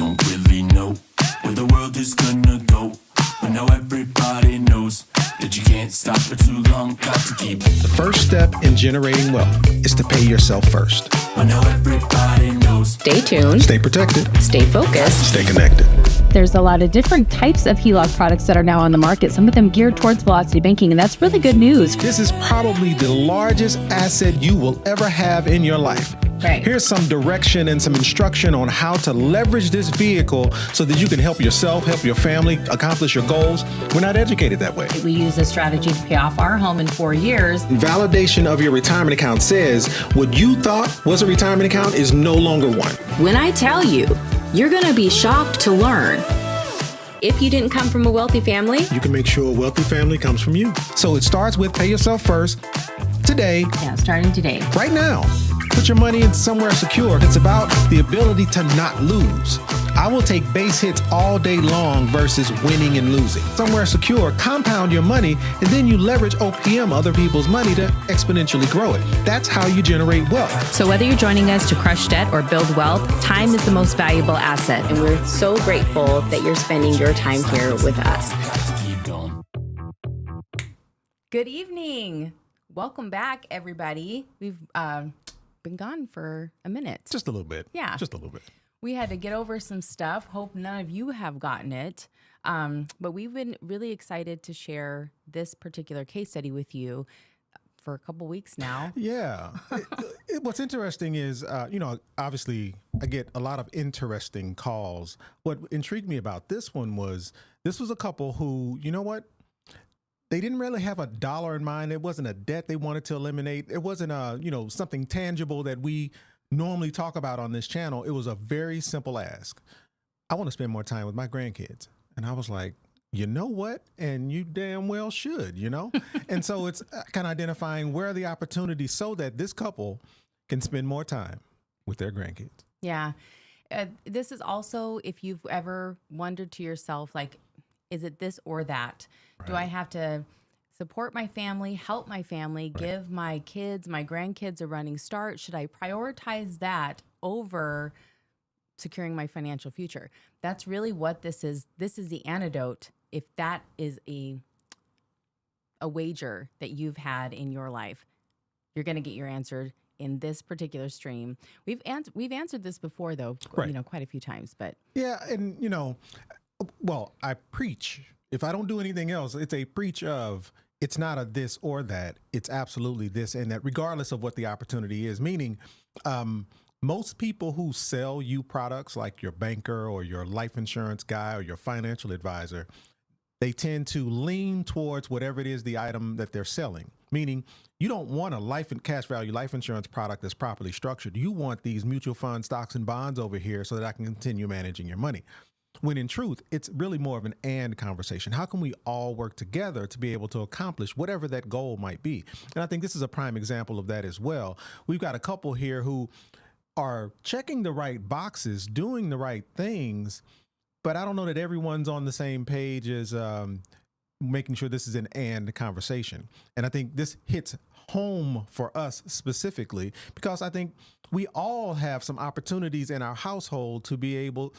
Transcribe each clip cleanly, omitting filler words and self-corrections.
don't really know where the world is gonna go, but now everybody knows that you can't stop for too long. Got to keep The first step in generating wealth is to pay yourself first. but now everybody knows. Stay tuned, Stay protected. stay focused. Stay connected. There's a lot of different types of HELOC products that are now on the market, some of them geared towards velocity banking, and that's really good news. This is probably the largest asset you will ever have in your life. Right. Here's some direction and some instruction on how to leverage this vehicle so that you can help yourself, help your family, accomplish your goals. We're not educated that way. We use this strategy to pay off our home in 4 years. Validation of your retirement account says what you thought was a retirement account is no longer one. When I tell you, you're going to be shocked to learn. If you didn't come from a wealthy family, You can make sure a wealthy family comes from you. So it starts with pay yourself first today, Yeah, starting today. right now. Put your money in somewhere secure. It's about the ability to not lose. I will take base hits all day long versus winning and losing. Somewhere secure, compound your money, and then you leverage OPM, other people's money, to exponentially grow it. That's how you generate wealth. So whether you're joining us to crush debt or build wealth, time is the most valuable asset. and we're so grateful that you're spending your time here with us. Got to keep going. Good evening. Welcome back, everybody. We've been gone for a minute. Just a little bit. Yeah. Just a little bit. We had to get over some stuff. Hope none of you have gotten it. But we've been really excited to share this particular case study with you for a couple weeks now. Yeah. What's interesting is, obviously I get a lot of interesting calls. What intrigued me about this one was a couple who, you know what? They didn't really have a dollar in mind. It wasn't a debt they wanted to eliminate. It wasn't something tangible that we normally talk about on this channel. It was a very simple ask. I want to spend more time with my grandkids. And I was like, you know what? And you damn well should, And so it's kind of identifying where are the opportunities so that this couple can spend more time with their grandkids. Yeah. This is also, if you've ever wondered to yourself, like, is it this or that? Right. Do I have to support my family, help my family, give my kids, my grandkids a running start? Should I prioritize that over securing my financial future? That's really what this is. This is the antidote. If that is a wager that you've had in your life, you're going to get your answer in this particular stream. We've answered this before, though, quite a few times. But yeah, and well, I preach. If I don't do anything else, it's a preach of it's not a this or that. It's absolutely this and that, regardless of what the opportunity is. Meaning, most people who sell you products like your banker or your life insurance guy or your financial advisor, they tend to lean towards whatever it is the item that they're selling. Meaning, you don't want a life and cash value life insurance product that's properly structured. You want these mutual funds, stocks, and bonds over here so that I can continue managing your money. When in truth, it's really more of an and conversation. How can we all work together to be able to accomplish whatever that goal might be? And I think this is a prime example of that as well. We've got a couple here who are checking the right boxes, doing the right things, but I don't know that everyone's on the same page as making sure this is an and conversation. And I think this hits home for us specifically because I think we all have some opportunities in our household to be able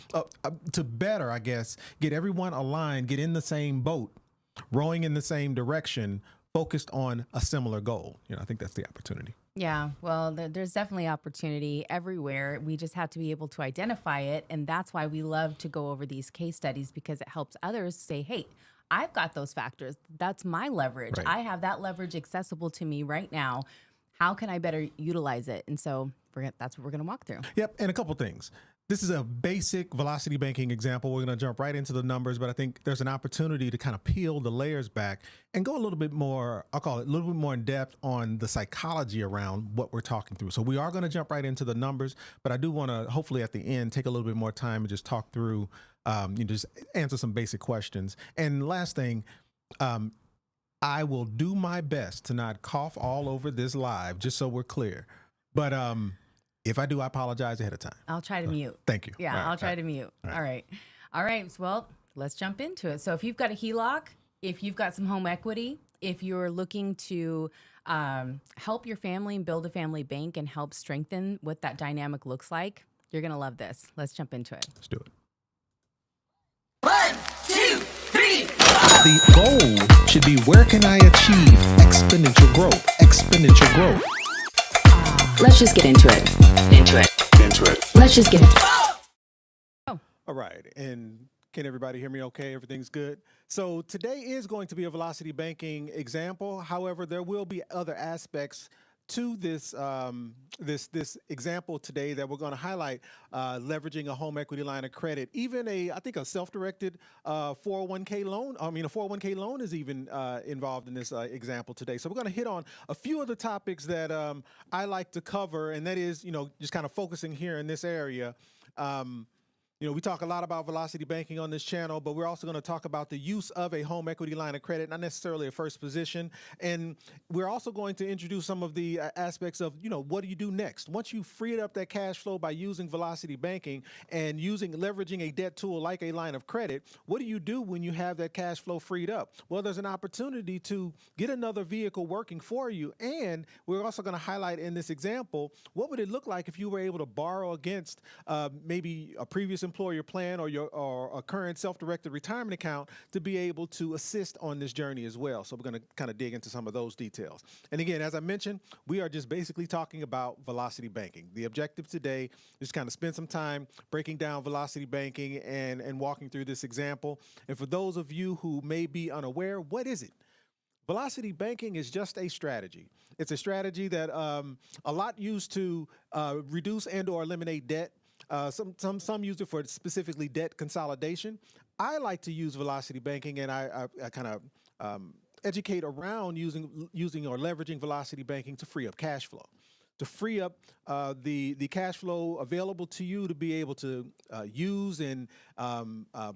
to better, I guess, get everyone aligned, get in the same boat, rowing in the same direction, focused on a similar goal. I think that's the opportunity. yeah, well, there's definitely opportunity everywhere. We just have to be able to identify it. And that's why we love to go over these case studies, because it helps others say, hey, I've got those factors. That's my leverage. Right. I have that leverage accessible to me right now. How can I better utilize it? And so that's what we're going to walk through. Yep. And a couple things. This is a basic velocity banking example. We're going to jump right into the numbers, but I think there's an opportunity to kind of peel the layers back and go a little bit more, I'll call it a little bit more in depth on the psychology around what we're talking through. So we are going to jump right into the numbers, but I do want to hopefully at the end take a little bit more time and just talk through, just answer some basic questions. And last thing, I will do my best to not cough all over this live, just so we're clear. But if I do, I apologize ahead of time. I'll try to mute. Thank you. Yeah, I'll try to mute. All right. Well, let's jump into it. So if you've got a HELOC, if you've got some home equity, if you're looking to help your family and build a family bank and help strengthen what that dynamic looks like, you're going to love this. Let's jump into it. Let's do it. The goal should be, where can I achieve exponential growth? Exponential growth. Let's just get into it. Let's just get All right. And can everybody hear me okay? Everything's good? So today is going to be a velocity banking example. However, there will be other aspects to this this example today that we're going to highlight, leveraging a home equity line of credit, even I think a self-directed 401k loan. I mean, a 401k loan is even involved in this example today. So we're going to hit on a few of the topics that I like to cover, and that is, just kind of focusing here in this area. We talk a lot about velocity banking on this channel, but we're also going to talk about the use of a home equity line of credit, not necessarily a first position. And we're also going to introduce some of the aspects of, what do you do next? Once you've freed up that cash flow by using velocity banking and leveraging a debt tool like a line of credit, what do you do when you have that cash flow freed up? Well, there's an opportunity to get another vehicle working for you. And we're also going to highlight in this example, what would it look like if you were able to borrow against maybe a previous employer plan or a current self-directed retirement account to be able to assist on this journey as well. So we're going to kind of dig into some of those details. And again, as I mentioned, we are just basically talking about velocity banking. The objective today is to kind of spend some time breaking down velocity banking and walking through this example. And for those of you who may be unaware, what is it? Velocity banking is just a strategy. It's a strategy that a lot used to reduce and or eliminate debt. Some use it for specifically debt consolidation. I like to use velocity banking, and I kind of educate around using or leveraging velocity banking to free up cash flow, to free up the cash flow available to you to be able to use and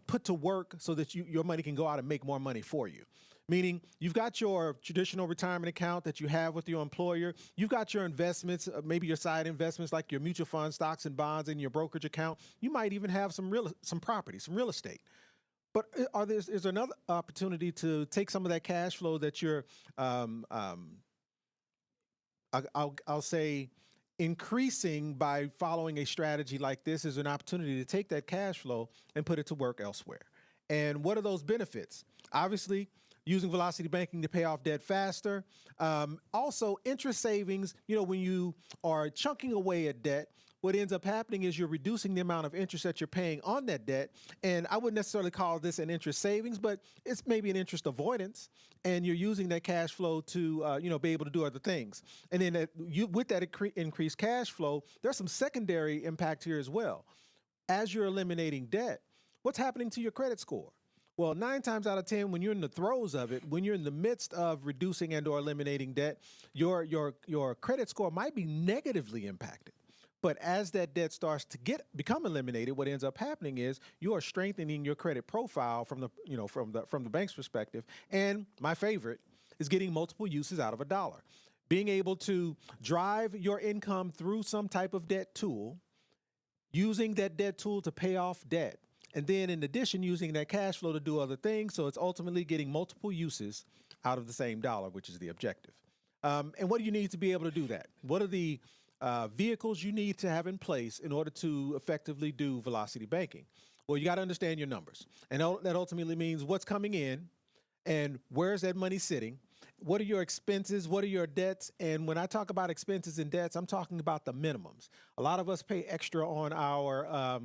put to work so that your money can go out and make more money for you. Meaning you've got your traditional retirement account that you have with your employer. You've got your investments, maybe your side investments like your mutual funds, stocks and bonds in your brokerage account. You might even have some property, some real estate. But is there another opportunity to take some of that cash flow that you're, I'll say, increasing by following a strategy like this? Is an opportunity to take that cash flow and put it to work elsewhere. And what are those benefits? Obviously, using velocity banking to pay off debt faster. Also, interest savings, when you are chunking away at debt, what ends up happening is you're reducing the amount of interest that you're paying on that debt. And I wouldn't necessarily call this an interest savings, but it's maybe an interest avoidance. And you're using that cash flow to, be able to do other things. And then with that increased cash flow, there's some secondary impact here as well. As you're eliminating debt, what's happening to your credit score? Well, 9 times out of 10, when you're in the throes of it, when you're in the midst of reducing and or eliminating debt, your credit score might be negatively impacted. But as that debt starts to become eliminated, what ends up happening is you are strengthening your credit profile from the bank's perspective. And my favorite is getting multiple uses out of a dollar. Being able to drive your income through some type of debt tool, using that debt tool to pay off debt. And then in addition, using that cash flow to do other things. So it's ultimately getting multiple uses out of the same dollar, which is the objective. And what do you need to be able to do that? What are the vehicles you need to have in place in order to effectively do velocity banking? Well, you got to understand your numbers. And that ultimately means what's coming in and where's that money sitting? What are your expenses? What are your debts? And when I talk about expenses and debts, I'm talking about the minimums. A lot of us pay extra on our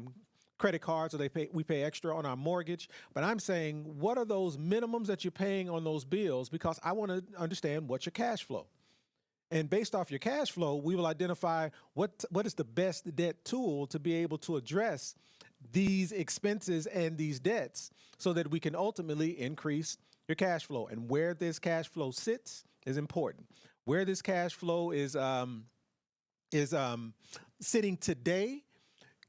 credit cards, or we pay extra on our mortgage. But I'm saying, what are those minimums that you're paying on those bills? Because I want to understand what's your cash flow. And based off your cash flow, we will identify what is the best debt tool to be able to address these expenses and these debts so that we can ultimately increase your cash flow. And where this cash flow sits is important. Where this cash flow is sitting today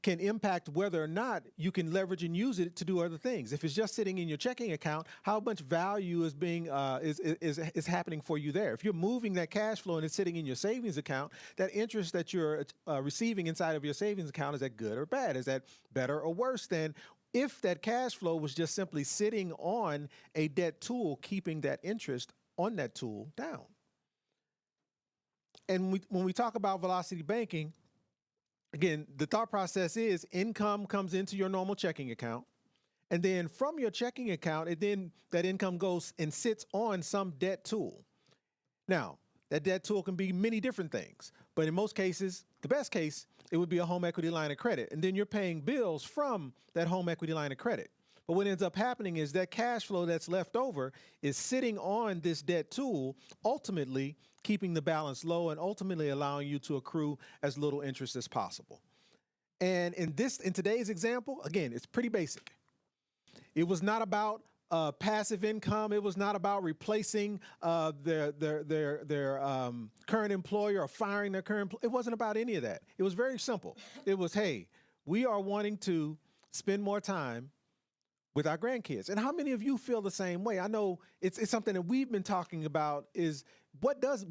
can impact whether or not you can leverage and use it to do other things. If it's just sitting in your checking account, how much value is being is happening for you there? If you're moving that cash flow and it's sitting in your savings account, that interest that you're receiving inside of your savings account, is that good or bad? Is that better or worse than if that cash flow was just simply sitting on a debt tool, keeping that interest on that tool down? And when we talk about velocity banking, again, the thought process is income comes into your normal checking account, And then from your checking account, that income goes and sits on some debt tool. Now, that debt tool can be many different things, but in most cases, the best case, it would be a home equity line of credit. And then you're paying bills from that home equity line of credit. But what ends up happening is that cash flow that's left over is sitting on this debt tool, ultimately keeping the balance low and ultimately allowing you to accrue as little interest as possible. And in today's example, again, it's pretty basic. It was not about passive income. It was not about replacing their current employer or firing their current employer. It wasn't about any of that. It was very simple. It was, hey, we are wanting to spend more time with our grandkids. And how many of you feel the same way? I know it's something that we've been talking about is what does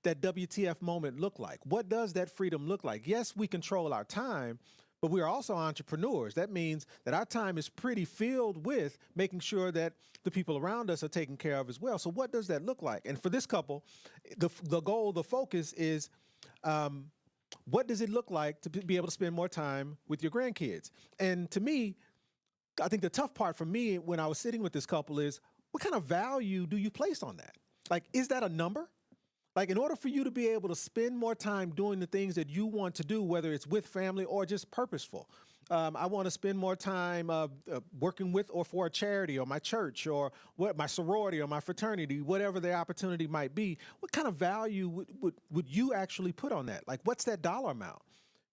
that WTF moment look like? What does that freedom look like? Yes, we control our time, but we are also entrepreneurs. That means that our time is pretty filled with making sure that the people around us are taken care of as well. So what does that look like? And for this couple, the goal, the focus is what does it look like to be able to spend more time with your grandkids? And to me, I think the tough part for me when I was sitting with this couple is what kind of value do you place on that? Like, is that a number? Like, in order for you to be able to spend more time doing the things that you want to do, whether it's with family or just purposeful, I want to spend more time working with or for a charity or my church or my sorority or my fraternity, whatever the opportunity might be. What kind of value would you actually put on that? Like, what's that dollar amount?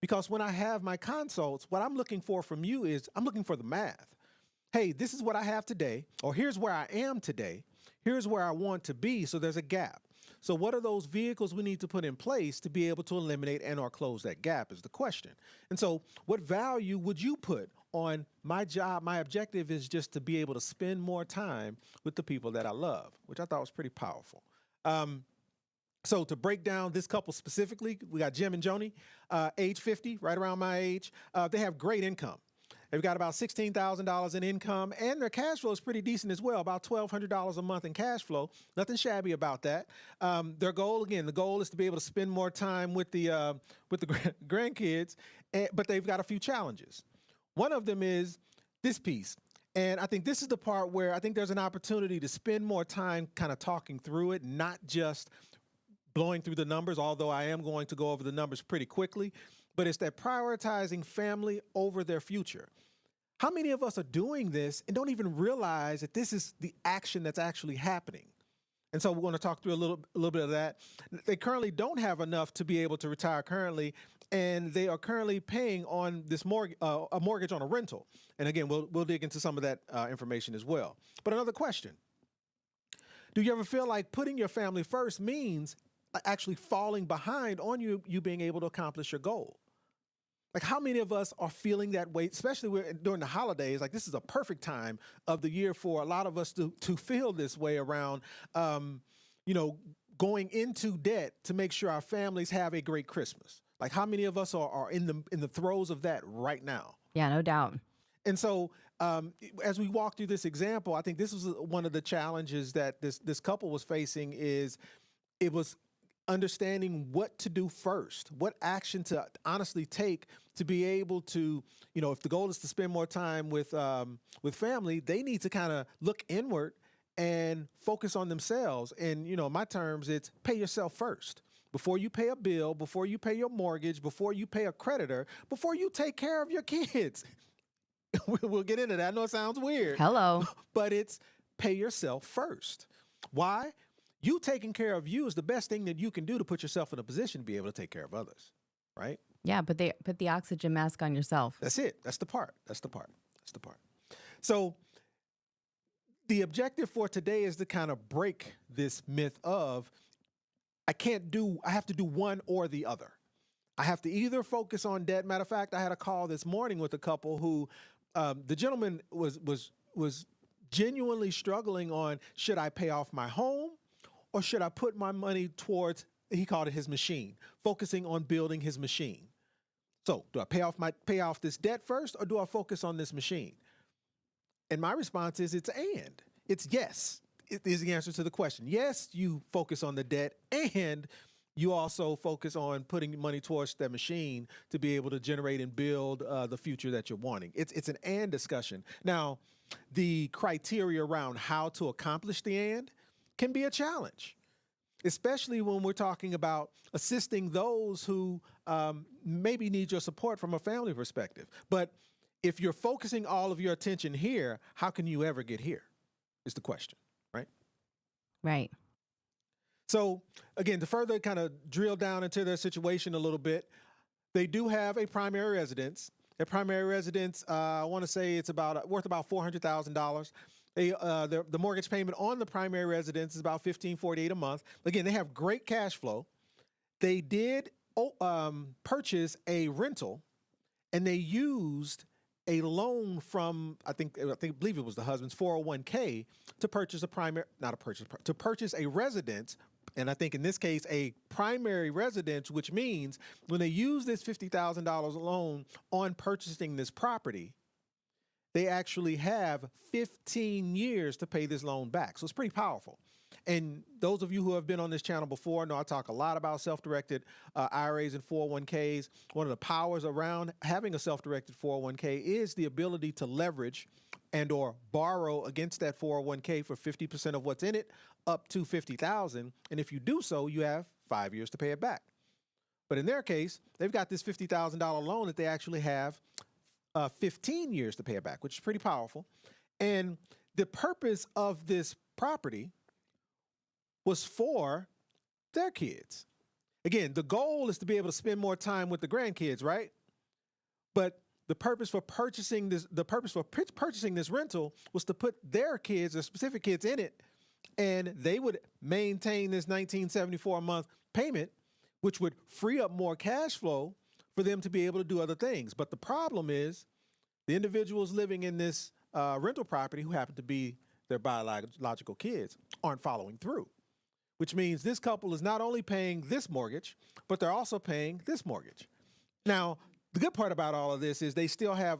Because when I have my consults, what I'm looking for from you is I'm looking for the math. Hey, this is what I have today, or here's where I am today. Here's where I want to be, so there's a gap. So what are those vehicles we need to put in place to be able to eliminate and or close that gap is the question. And so what value would you put on my job? My objective is just to be able to spend more time with the people that I love, which I thought was pretty powerful. So to break down this couple specifically, we got Jim and Judy, age 50, right around my age. They have great income. They've got about $16,000 in income, and their cash flow is pretty decent as well, about $1,200 a month in cash flow. Nothing shabby about that. Their goal, again, the goal is to be able to spend more time with the grandkids, but they've got a few challenges. One of them is this piece. And I think this is the part where I think there's an opportunity to spend more time kind of talking through it, not just blowing through the numbers, although I am going to go over the numbers pretty quickly, but it's that prioritizing family over their future. How many of us are doing this and don't even realize that this is the action that's actually happening? And so we're going to talk through a little bit of that. They currently don't have enough to be able to retire currently, and they are currently paying on this a mortgage on a rental. And again, we'll dig into some of that information as well. But another question: do you ever feel like putting your family first means actually falling behind on you being able to accomplish your goal? Like, how many of us are feeling that way, especially during the holidays? Like, this is a perfect time of the year for a lot of us to feel this way around, going into debt to make sure our families have a great Christmas. Like, how many of us are in the throes of that right now? Yeah, no doubt. And so as we walk through this example, I think this was one of the challenges that this couple was facing. Is it was understanding what to do first, what action to honestly take to be able to, if the goal is to spend more time with family, they need to kind of look inward and focus on themselves. And, in my terms, it's pay yourself first. Before you pay a bill, before you pay your mortgage, before you pay a creditor, before you take care of your kids. We'll get into that. I know it sounds weird. Hello. But it's pay yourself first. Why? You taking care of you is the best thing that you can do to put yourself in a position to be able to take care of others, right? Yeah, but they put the oxygen mask on yourself. That's it. That's the part. So the objective for today is to kind of break this myth of I have to do one or the other. I have to either focus on debt. Matter of fact, I had a call this morning with a couple who the gentleman was genuinely struggling on, should I pay off my home? Or should I put my money towards, he called it his machine, focusing on building his machine? So do I pay off this debt first, or do I focus on this machine? And my response is it's yes. It is the answer to the question. Yes, you focus on the debt and you also focus on putting money towards that machine to be able to generate and build the future that you're wanting. It's an and discussion. Now, the criteria around how to accomplish the and can be a challenge, especially when we're talking about assisting those who maybe need your support from a family perspective. But if you're focusing all of your attention here, how can you ever get here is the question, right? Right. So again, to further kind of drill down into their situation a little bit, they do have a primary residence. Their primary residence, I want to say it's worth about $400,000. The mortgage payment on the primary residence is about $1,548 a month. Again, they have great cash flow. They did purchase a rental, and they used a loan from I believe it was the husband's 401k to purchase to purchase a residence. And I think in this case, a primary residence, which means when they use this $50,000 loan on purchasing this property, they actually have 15 years to pay this loan back. So it's pretty powerful. And those of you who have been on this channel before know I talk a lot about self-directed IRAs and 401ks. One of the powers around having a self-directed 401k is the ability to leverage and or borrow against that 401k for 50% of what's in it, up to $50,000. And if you do so, you have 5 years to pay it back. But in their case, they've got this $50,000 loan that they actually have 15 years to pay it back, which is pretty powerful. And the purpose of this property was for their kids. Again, the goal is to be able to spend more time with the grandkids, right? But the purpose for purchasing this rental was to put their kids, or specific kids, in it, and they would maintain this $1,974 a month payment, which would free up more cash flow for them to be able to do other things. But the problem is the individuals living in this rental property, who happen to be their biological kids, aren't following through, which means this couple is not only paying this mortgage, but they're also paying this mortgage. Now, the good part about all of this is they still have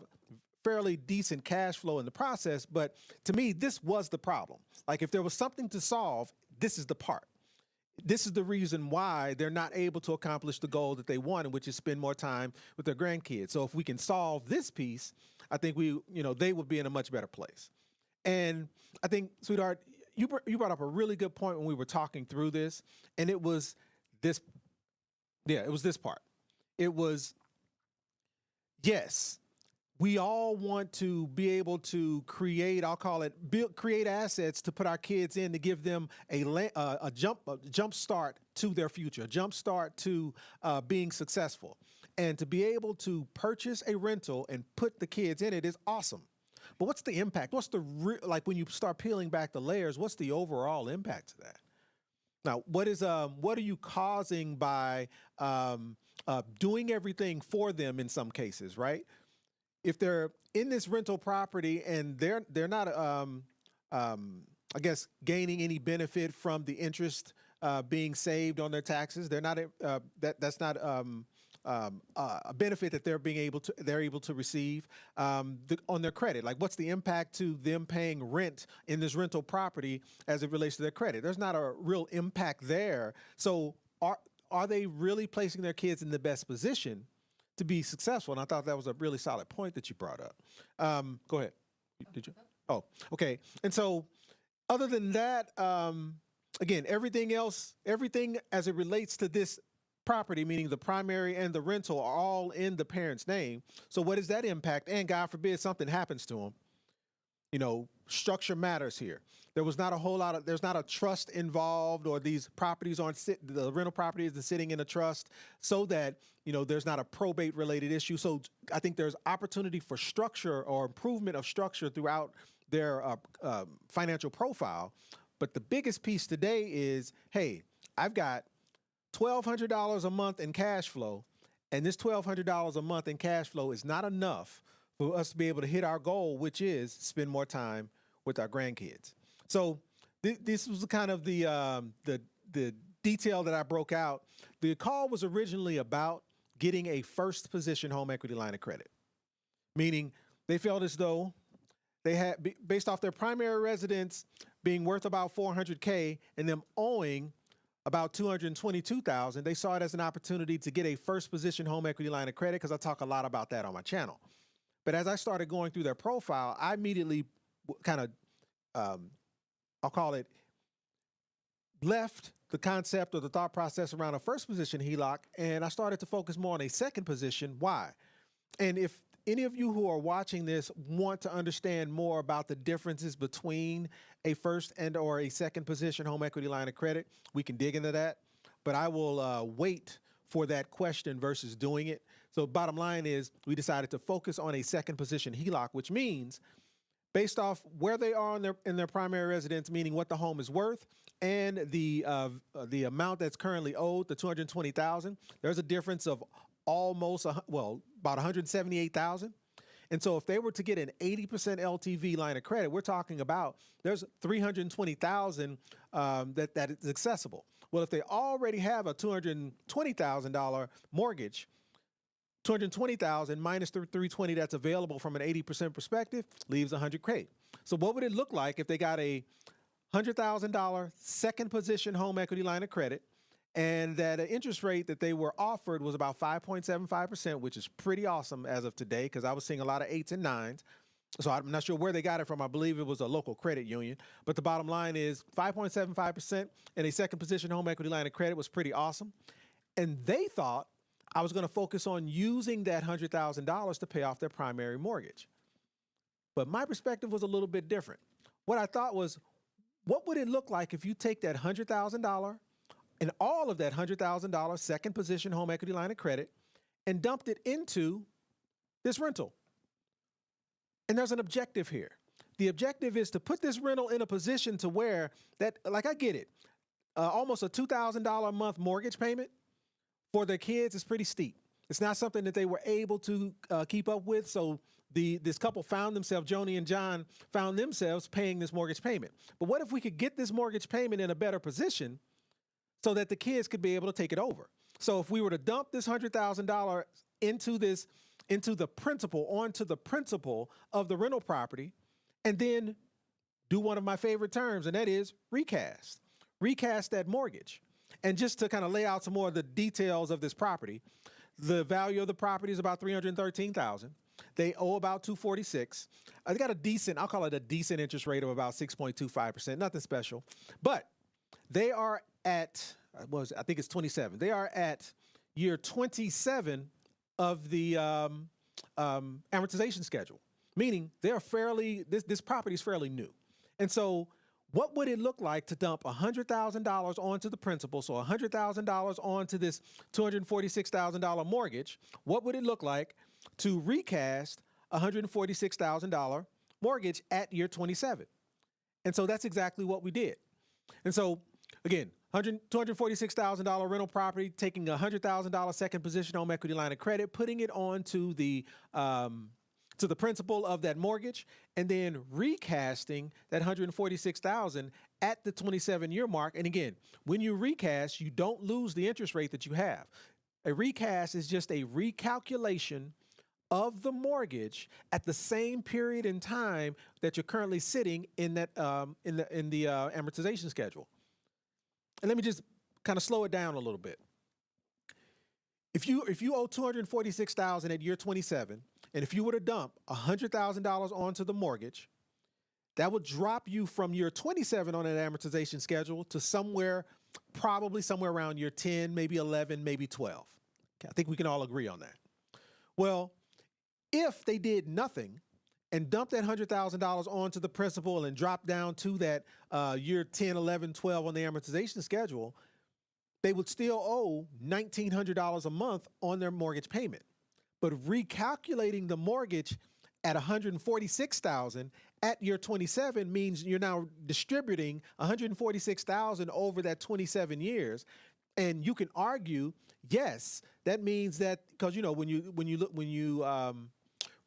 fairly decent cash flow in the process, but to me, this was the problem. Like, if there was something to solve, this is the part. This is the reason why they're not able to accomplish the goal that they wanted, which is spend more time with their grandkids. So if we can solve this piece, I think they would be in a much better place. And I think, sweetheart, you brought up a really good point when we were talking through this, and it was this. Yeah, it was this part. It was, yes, we all want to be able to create, I'll call it, create assets to put our kids in, to give them a jump start to their future, a jump start to being successful. And to be able to purchase a rental and put the kids in it is awesome. But what's the impact? What's the like when you start peeling back the layers? What's the overall impact to that? Now, what are you causing by doing everything for them in some cases, right? If they're in this rental property and they're not, I guess, gaining any benefit from the interest being saved on their taxes, they're not that's not a benefit that they're able to receive on their credit. Like, what's the impact to them paying rent in this rental property as it relates to their credit? There's not a real impact there. So are they really placing their kids in the best position to be successful? And I thought that was a really solid point that you brought up. Go ahead. Did you? Oh, okay. And so other than that, again, everything as it relates to this property, meaning the primary and the rental, are all in the parent's name. So what does that impact? And God forbid something happens to them. Structure matters here. There's not a trust involved, or these properties the rental property isn't sitting in a trust, so that, there's not a probate related issue. So I think there's opportunity for structure or improvement of structure throughout their financial profile. But the biggest piece today is, hey, I've got $1,200 a month in cash flow, and this $1,200 a month in cash flow is not enough for us to be able to hit our goal, which is spend more time with our grandkids. So this was kind of the detail that I broke out. The call was originally about getting a first position home equity line of credit, meaning they felt as though they had, based off their primary residence being worth about $400K and them owing about $222,000, they saw it as an opportunity to get a first position home equity line of credit, because I talk a lot about that on my channel. But as I started going through their profile, I immediately kind of, I'll call it, left the concept or the thought process around a first position HELOC, and I started to focus more on a second position. Why? And if any of you who are watching this want to understand more about the differences between a first and or a second position home equity line of credit, we can dig into that. But I will wait for that question versus doing it. So bottom line is, we decided to focus on a second position HELOC, which means based off where they are in their primary residence, meaning what the home is worth, and the amount that's currently owed, the $220,000, there's a difference of almost, well, about $178,000. And so if they were to get an 80% LTV line of credit, we're talking about there's $320,000 that is accessible. Well, if they already have a $220,000 mortgage, $220,000 minus the $320 that's available from an 80% perspective leaves $100K. So what would it look like if they got a $100,000 second position home equity line of credit, and that interest rate that they were offered was about 5.75%, which is pretty awesome as of today, because I was seeing a lot of 8s and 9s. So I'm not sure where they got it from. I believe it was a local credit union. But the bottom line is 5.75% and a second position home equity line of credit was pretty awesome. And they thought I was going to focus on using that $100,000 to pay off their primary mortgage. But my perspective was a little bit different. What I thought was, what would it look like if you take that $100,000 and all of that $100,000 second position home equity line of credit and dumped it into this rental? And there's an objective here. The objective is to put this rental in a position to where that, like, I get it, almost a $2,000 a month mortgage payment for their kids is pretty steep. It's not something that they were able to keep up with. So this couple found themselves, Joni and John, found themselves paying this mortgage payment. But what if we could get this mortgage payment in a better position so that the kids could be able to take it over? So if we were to dump this $100,000 onto the principal of the rental property, and then do one of my favorite terms, and that is recast that mortgage. And just to kind of lay out some more of the details of this property, the value of the property is about $313,000. They owe about $246,000. They got a decent, I'll call it a decent interest rate of about 6.25%, nothing special. But they are at, I think it's 27. They are at year 27 of the amortization schedule, meaning they're this property is fairly new. And so what would it look like to dump $100,000 onto the principal, so $100,000 onto this $246,000 mortgage? What would it look like to recast $146,000 mortgage at year 27? And so that's exactly what we did. And so, again, $246,000 rental property, taking $100,000 second position home equity line of credit, putting it on to the principal of that mortgage, and then recasting that $146,000 at the 27-year mark. And again, when you recast, you don't lose the interest rate that you have. A recast is just a recalculation of the mortgage at the same period in time that you're currently sitting in that in the amortization schedule. And let me just kind of slow it down a little bit. If you owe $246,000 at year 27, and if you were to dump $100,000 onto the mortgage, that would drop you from year 27 on an amortization schedule to probably somewhere around year 10, maybe 11, maybe 12. Okay, I think we can all agree on that. Well, if they did nothing and dumped that $100,000 onto the principal and dropped down to that year 10, 11, 12 on the amortization schedule, they would still owe $1,900 a month on their mortgage payment. But recalculating the mortgage at $146,000 at year 27 means you're now distributing $146,000 over that 27 years. And you can argue, yes, that means that, because when you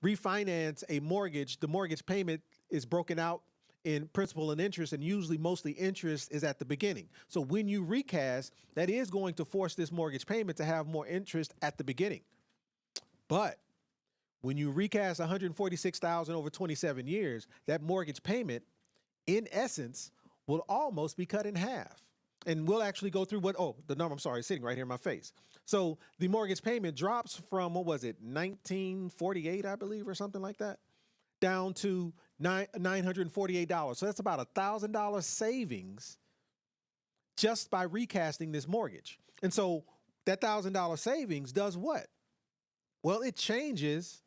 refinance a mortgage, the mortgage payment is broken out in principal and interest, and usually mostly interest is at the beginning. So when you recast, that is going to force this mortgage payment to have more interest at the beginning. But when you recast $146,000 over 27 years, that mortgage payment, in essence, will almost be cut in half. and we'll actually go through the number, I'm sorry, is sitting right here in my face. So the mortgage payment drops from, what was it, 1948, I believe, or something like that, down to $948. So that's about $1,000 savings just by recasting this mortgage. And so that $1,000 savings does what? Well, it changes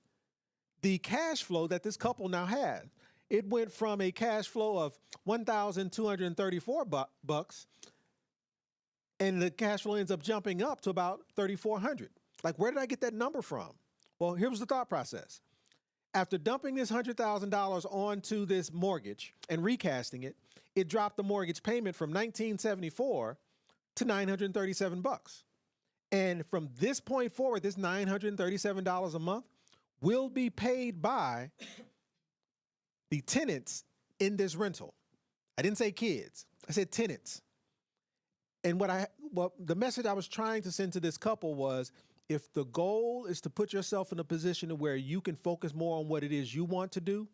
the cash flow that this couple now had. It went from a cash flow of $1,234 bucks, and the cash flow ends up jumping up to about $3,400. Like, where did I get that number from? Well, here was the thought process. After dumping this $100,000 onto this mortgage and recasting it, it dropped the mortgage payment from $1,974 to $937. And from this point forward, this $937 a month will be paid by the tenants in this rental. I didn't say kids. I said tenants. And the message I was trying to send to this couple was, if the goal is to put yourself in a position where you can focus more on what it is you want to do,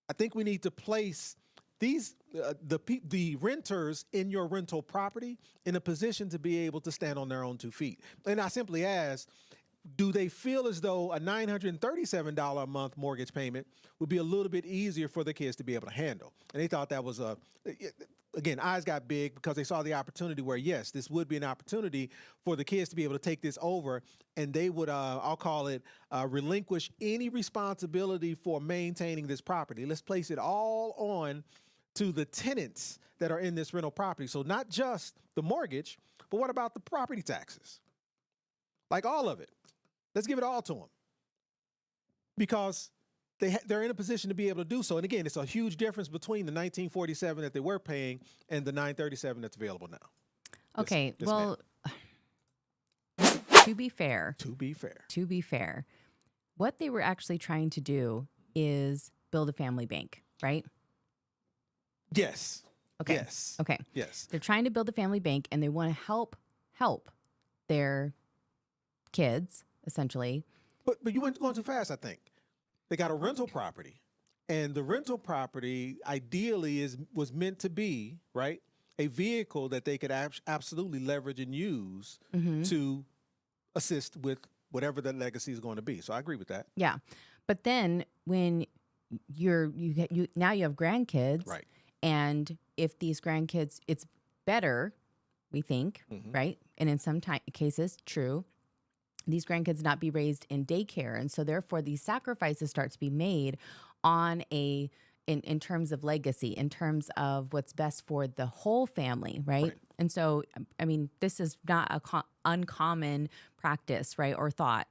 I think we need to place these the renters in your rental property in a position to be able to stand on their own 2 feet. And I simply ask, do they feel as though a $937 a month mortgage payment would be a little bit easier for the kids to be able to handle? And they thought that was again, eyes got big because they saw the opportunity where, yes, this would be an opportunity for the kids to be able to take this over, and they would, I'll call it, relinquish any responsibility for maintaining this property. Let's place it all on to the tenants that are in this rental property. So not just the mortgage, but what about the property taxes? Like all of it. Let's give it all to them, because they're in a position to be able to do so. And again, it's a huge difference between the $1,947 that they were paying and the $937 that's available now. Okay, to be fair, what they were actually trying to do is build a family bank, right? Yes. Okay. Yes. Okay. Yes. They're trying to build a family bank, and they want to help their kids, essentially. But you went going too fast, I think. They got a rental property, and the rental property ideally was meant to be, right, a vehicle that they could absolutely leverage and use to assist with whatever the legacy is going to be. So I agree with that. Yeah. But then when you now you have grandkids, Right. And if these grandkids, it's better, we think, right? And in some cases, true, these grandkids not be raised in daycare. And so therefore these sacrifices start to be made on in terms of legacy, in terms of what's best for the whole family, right? And so, I mean, this is not a uncommon practice, right, or thought.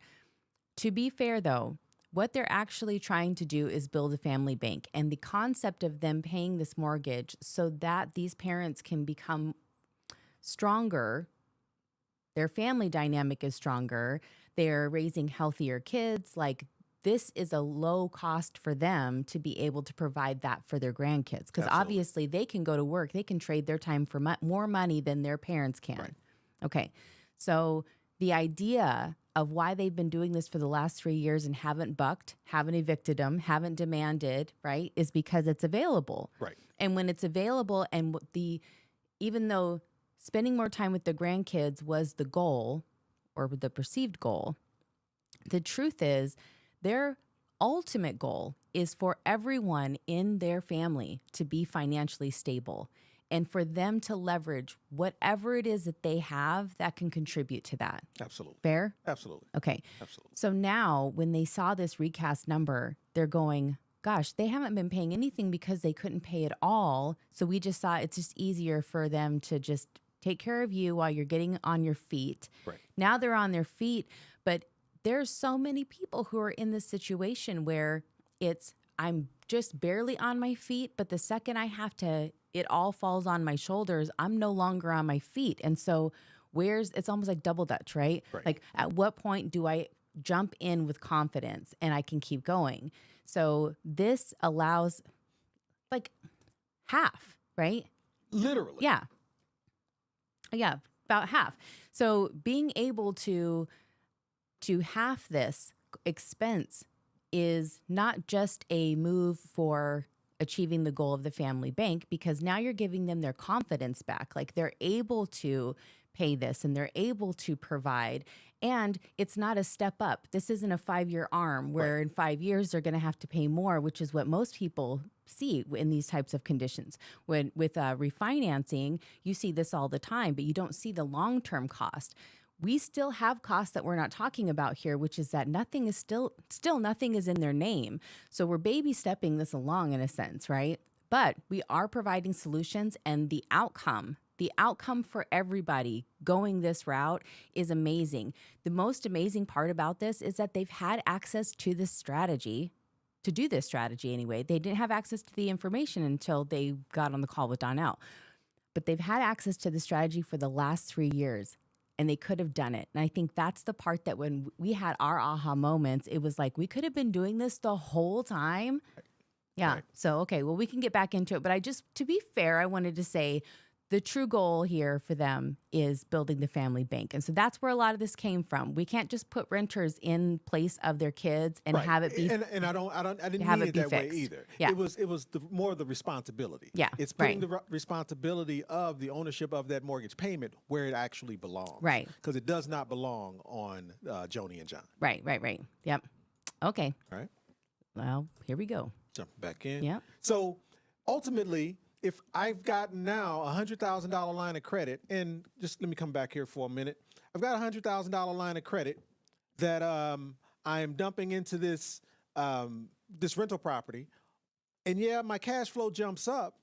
To be fair, though, what they're actually trying to do is build a family bank. And the concept of them paying this mortgage so that these parents can become stronger, their family dynamic is stronger, they're raising healthier kids, like this is a low cost for them to be able to provide that for their grandkids. Because obviously they can go to work, they can trade their time for more money than their parents can. Right. Okay, so the idea of why they've been doing this for the last 3 years and haven't bucked, haven't evicted them, haven't demanded, right, is because it's available. Right. And when it's available, and even though spending more time with the grandkids was the goal or the perceived goal, the truth is their ultimate goal is for everyone in their family to be financially stable and for them to leverage whatever it is that they have that can contribute to that. Absolutely. Fair? Absolutely. Okay. Absolutely. So now when they saw this recast number, they're going, gosh, they haven't been paying anything because they couldn't pay it all. So we just thought it's just easier for them to just take care of you while you're getting on your feet. Right. Now they're on their feet, but there's so many people who are in this situation where I'm just barely on my feet, but the second it all falls on my shoulders, I'm no longer on my feet. And so it's almost like double dutch, right? Like at what point do I jump in with confidence and I can keep going? So this allows like half, right? Literally. Yeah. Yeah, about half. So being able to half this expense is not just a move for achieving the goal of the family bank, because now you're giving them their confidence back. Like they're able to pay this and they're able to provide. And it's not a step up. This isn't a 5-year arm where in 5 years they're going to have to pay more, which is what most people see in these types of conditions. When with refinancing, you see this all the time, but you don't see the long-term cost. We still have costs that we're not talking about here, which is that nothing is still nothing is in their name. So we're baby stepping this along in a sense, right? But we are providing solutions, and the outcome for everybody going this route is amazing. The most amazing part about this is that they've had access to this strategy, to do this strategy anyway. They didn't have access to the information until they got on the call with Donnell. But they've had access to the strategy for the last 3 years, and they could have done it. And I think that's the part that when we had our aha moments, it was like, we could have been doing this the whole time. Yeah. Right. So, okay, well, we can get back into it. But to be fair, I wanted to say, the true goal here for them is building the family bank. And so that's where a lot of this came from. We can't just put renters in place of their kids and have it be and I didn't mean it that way either. Yeah. It was more of the responsibility. Yeah. It's putting the responsibility of the ownership of that mortgage payment where it actually belongs. Right. Because it does not belong on Joni and John. Right. Yep. Okay. All right. Well, here we go. Jumping back in. Yeah. So ultimately, if I've got now a $100,000 line of credit, and just let me come back here for a minute. I've got a $100,000 line of credit that I am dumping into this this rental property, and yeah, my cash flow jumps up,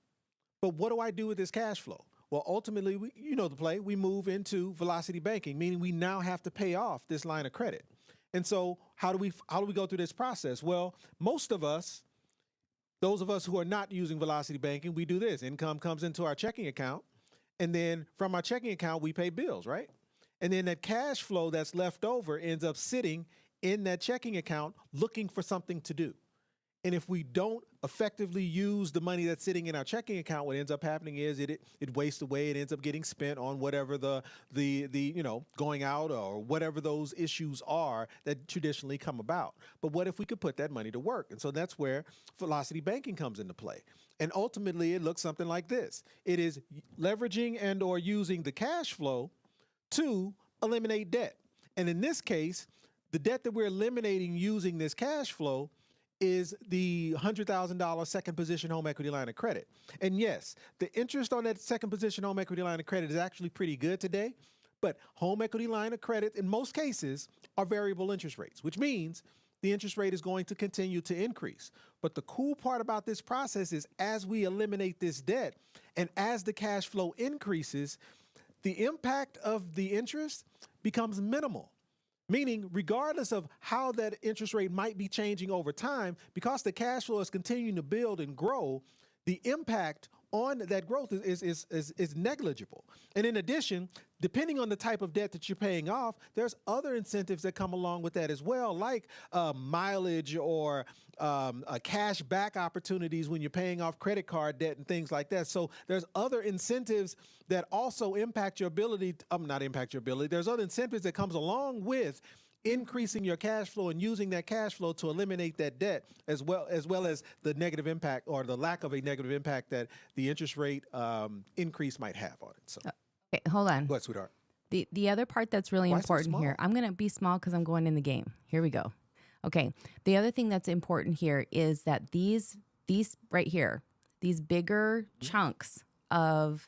but what do I do with this cash flow? Well, ultimately, you know the play. We move into velocity banking, meaning we now have to pay off this line of credit. And so, how do we go through this process? Well, most of us, those of us who are not using velocity banking, we do this. Income comes into our checking account, and then from our checking account, we pay bills, right? And then that cash flow that's left over ends up sitting in that checking account looking for something to do. And if we don't effectively use the money that's sitting in our checking account, what ends up happening is it wastes away. It ends up getting spent on whatever the going out or whatever those issues are that traditionally come about. But what if we could put that money to work? And so that's where velocity banking comes into play. And ultimately, it looks something like this. It is leveraging and or using the cash flow to eliminate debt. And in this case, the debt that we're eliminating using this cash flow is the $100,000 second position home equity line of credit. And yes, the interest on that second position home equity line of credit is actually pretty good today, but home equity line of credit in most cases are variable interest rates, which means the interest rate is going to continue to increase. But the cool part about this process is as we eliminate this debt and as the cash flow increases, the impact of the interest becomes minimal. Meaning, regardless of how that interest rate might be changing over time, because the cash flow is continuing to build and grow, the impact on that growth is negligible. And in addition, depending on the type of debt that you're paying off, there's other incentives that come along with that as well, like mileage or cash back opportunities when you're paying off credit card debt and things like that. So there's other incentives that also impact your ability, not impact your ability, there's other incentives that comes along with increasing your cash flow and using that cash flow to eliminate that debt, as well as the negative impact or the lack of a negative impact that the interest rate increase might have on it. So, okay, hold on. Go ahead, sweetheart. The other part that's really important here, I'm going to be small because I'm going in the game. Here we go. Okay. The other thing that's important here is that these right here, these bigger chunks of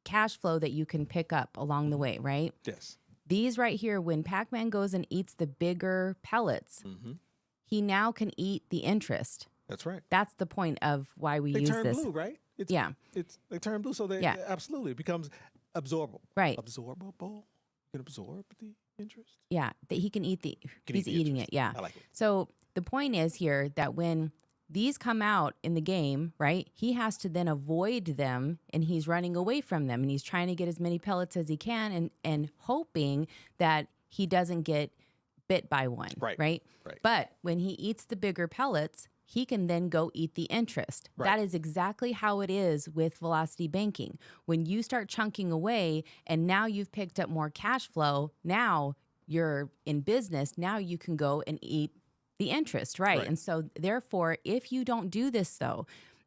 cash flow that you can pick up along the way, right? Yes. These right here, when Pac-Man goes and eats the bigger pellets, he now can eat the interest. That's right. That's the point of why we use this. They turn blue, right? They turn blue, so they absolutely it becomes absorbable. Right. Absorbable. You can absorb the interest. Yeah, that he can eat he's eating it. Yeah. I like it. So the point is here that when these come out in the game, right, he has to then avoid them, and he's running away from them, and he's trying to get as many pellets as he can and hoping that he doesn't get bit by one, right? But when he eats the bigger pellets, he can then go eat the interest. Right. That is exactly how it is with velocity banking. When you start chunking away and now you've picked up more cash flow, now you're in business, now you can go and eat the interest, right? And so therefore, if you don't do this though,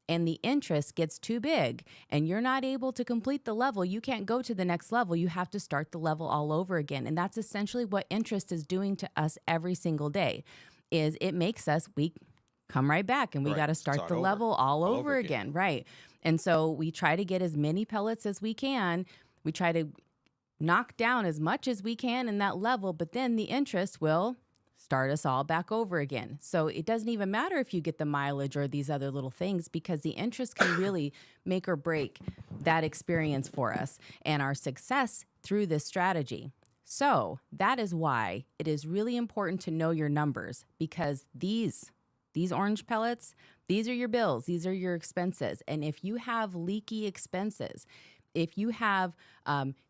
and the interest gets too big and you're not able to complete the level, you can't go to the next level. You have to start the level all over again. And that's essentially what interest is doing to us every single day, is it makes us, we come right back and we got to start the level all over again. Right. And so we try to get as many pellets as we can. We try to knock down as much as we can in that level, but then the interest will start us all back over again. So it doesn't even matter if you get the mileage or these other little things, because the interest can really make or break that experience for us and our success through this strategy. So that is why it is really important to know your numbers, because these orange pellets, these are your bills, these are your expenses. And if you have leaky expenses, if you have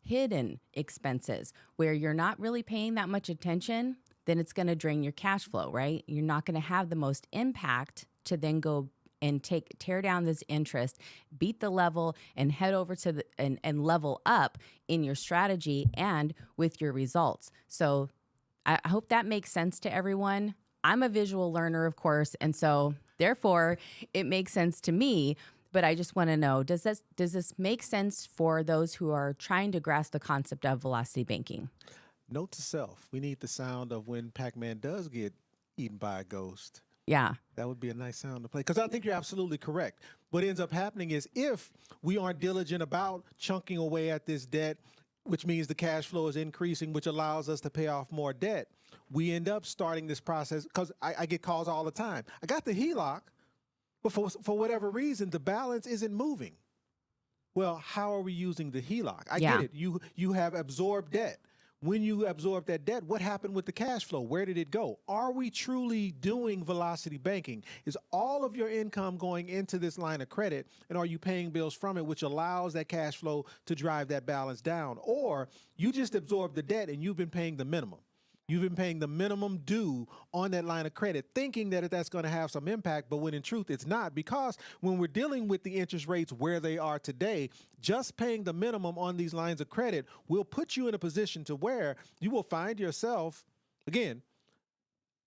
hidden expenses where you're not really paying that much attention, then it's going to drain your cash flow, right? You're not going to have the most impact to then go and tear down this interest, beat the level, and head over to and level up in your strategy and with your results. So I hope that makes sense to everyone. I'm a visual learner, of course, and so therefore it makes sense to me. But I just want to know, does this make sense for those who are trying to grasp the concept of velocity banking? Note to self, we need the sound of when Pac-Man does get eaten by a ghost. Yeah. That would be a nice sound to play, because I think you're absolutely correct. What ends up happening is, if we aren't diligent about chunking away at this debt, which means the cash flow is increasing, which allows us to pay off more debt, we end up starting this process, because I get calls all the time. I got the HELOC, but for whatever reason, the balance isn't moving. Well, how are we using the HELOC? I get it. You have absorbed debt. When you absorb that debt, what happened with the cash flow? Where did it go? Are we truly doing velocity banking? Is all of your income going into this line of credit, and are you paying bills from it, which allows that cash flow to drive that balance down? Or you just absorbed the debt and you've been paying the minimum. You've been paying the minimum due on that line of credit, thinking that that's going to have some impact, but when in truth it's not, because when we're dealing with the interest rates where they are today, just paying the minimum on these lines of credit will put you in a position to where you will find yourself, again,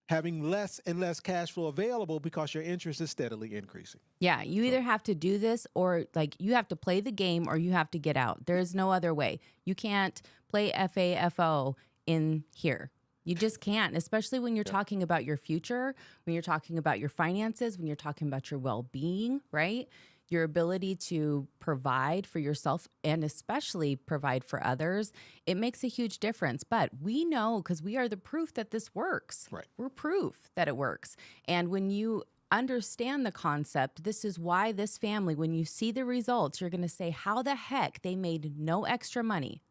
having less and less cash flow available because your interest is steadily increasing. Yeah, you either have to do this, or like you have to play the game, or you have to get out. There's no other way. You can't play FAFO in here. You just can't, especially when you're talking about your future, when you're talking about your finances, when you're talking about your well-being, right? Your ability to provide for yourself and especially provide for others. It makes a huge difference. But we know, because we are the proof that this works. Right. We're proof that it works. And when you understand the concept, this is why this family, when you see the results, you're going to say, how the heck they made no extra money?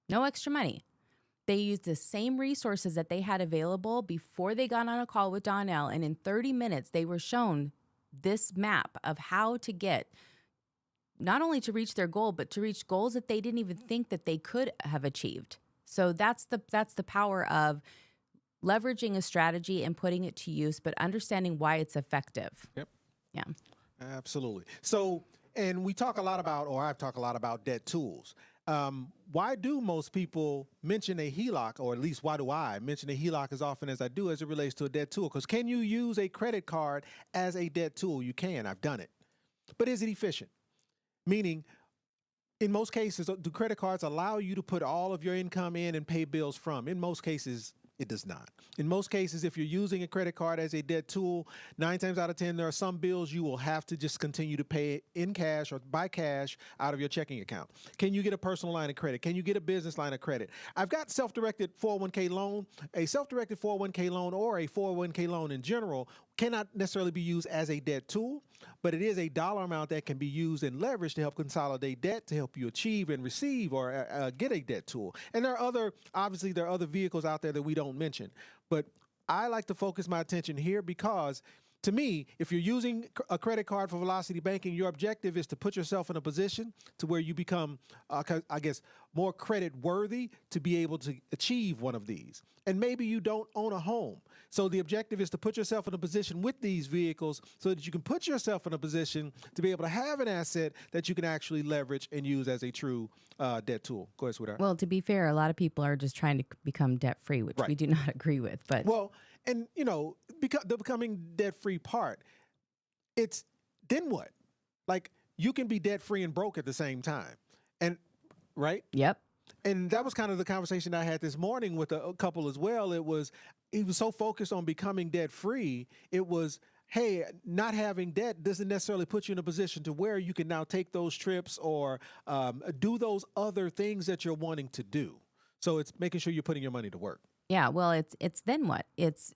No extra money. They used the same resources that they had available before they got on a call with Donnell, and in 30 minutes, they were shown this map of how to get, not only to reach their goal, but to reach goals that they didn't even think that they could have achieved. So that's the power of leveraging a strategy and putting it to use, but understanding why it's effective. Yep. Yeah. Absolutely. So, and we talk a lot about, or I've talked a lot about, debt tools. Why do most people mention a HELOC, or at least why do I mention a HELOC as often as I do as it relates to a debt tool? Because can you use a credit card as a debt tool? You can. I've done it. But is it efficient? Meaning, in most cases, do credit cards allow you to put all of your income in and pay bills from? In most cases, it does not. In most cases, if you're using a credit card as a debt tool, 9 times out of 10, there are some bills you will have to just continue to pay in cash or by cash out of your checking account. Can you get a personal line of credit? Can you get a business line of credit? I've got self-directed 401k loan. A self-directed 401k loan, or a 401k loan in general, cannot necessarily be used as a debt tool, but it is a dollar amount that can be used and leveraged to help consolidate debt, to help you achieve and receive or get a debt tool. And there are obviously there are other vehicles out there that we don't mention, but I like to focus my attention here because, to me, if you're using a credit card for velocity banking, your objective is to put yourself in a position to where you become, I guess, more credit worthy to be able to achieve one of these. And maybe you don't own a home. So the objective is to put yourself in a position with these vehicles so that you can put yourself in a position to be able to have an asset that you can actually leverage and use as a true debt tool. Go ahead, sweetheart. Well, to be fair, a lot of people are just trying to become debt-free, which we do not agree with. But well, and the becoming debt-free part, it's then what? Like, you can be debt free and broke at the same time. And right? Yep. And that was kind of the conversation I had this morning with a couple as well. He was so focused on becoming debt free. It was, hey, not having debt doesn't necessarily put you in a position to where you can now take those trips or do those other things that you're wanting to do. So it's making sure you're putting your money to work. Yeah. Well, it's then what? It's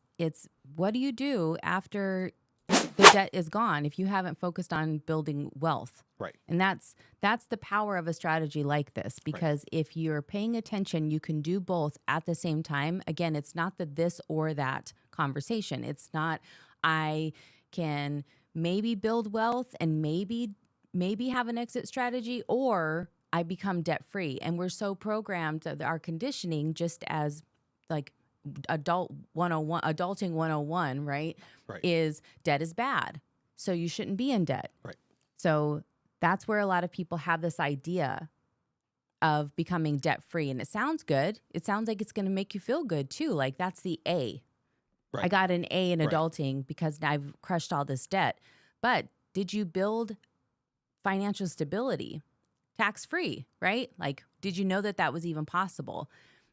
what do you do after the debt is gone if you haven't focused on building wealth? Right. And that's the power of a strategy like this, because if you're paying attention, you can do both at the same time. Again, it's not the this or that conversation. It's not I can maybe build wealth and maybe have an exit strategy, or I become debt free. And we're so programmed, our conditioning, just as like adulting 101, right? Is debt is bad. So you shouldn't be in debt. Right. So that's where a lot of people have this idea of becoming debt free. And it sounds good. It sounds like it's going to make you feel good too. Like that's the A. Right. I got an A in adulting because I've crushed all this debt. But did you build financial stability tax free, right? Like, did you know that was even possible?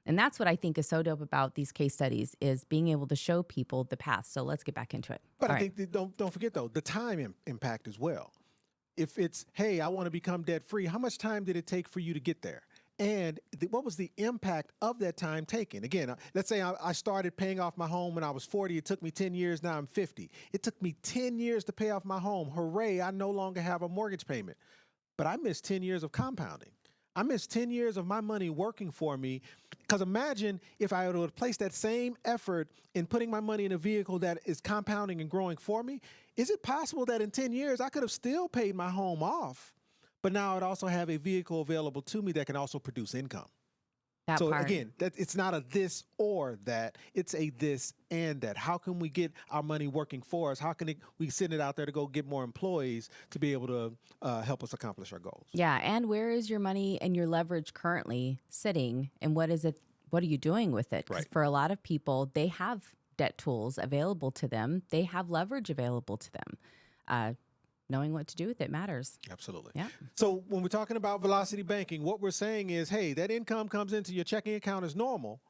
And that's what I think is so dope about these case studies, is being able to show people the path. So let's get back into it. But I think that don't forget though, the time impact as well. If it's, hey, I want to become debt free, how much time did it take for you to get there? And what was the impact of that time taken? Again, let's say I started paying off my home when I was 40. It took me 10 years. Now I'm 50. It took me 10 years to pay off my home. Hooray, I no longer have a mortgage payment. But I missed 10 years of compounding. I missed 10 years of my money working for me. Because imagine if I would have placed that same effort in putting my money in a vehicle that is compounding and growing for me. Is it possible that in 10 years I could have still paid my home off, but now I'd also have a vehicle available to me that can also produce income? So again, it's not a this or that, it's a this and that. How can we get our money working for us? How can we send it out there to go get more employees to be able to help us accomplish our goals? Yeah, and where is your money and your leverage currently sitting, and what are you doing with it? 'Cause for a lot of people, they have debt tools available to them. They have leverage available to them. Knowing what to do with it matters. Absolutely. Yeah. So when we're talking about velocity banking, what we're saying is, hey, that income comes into your checking account as normal,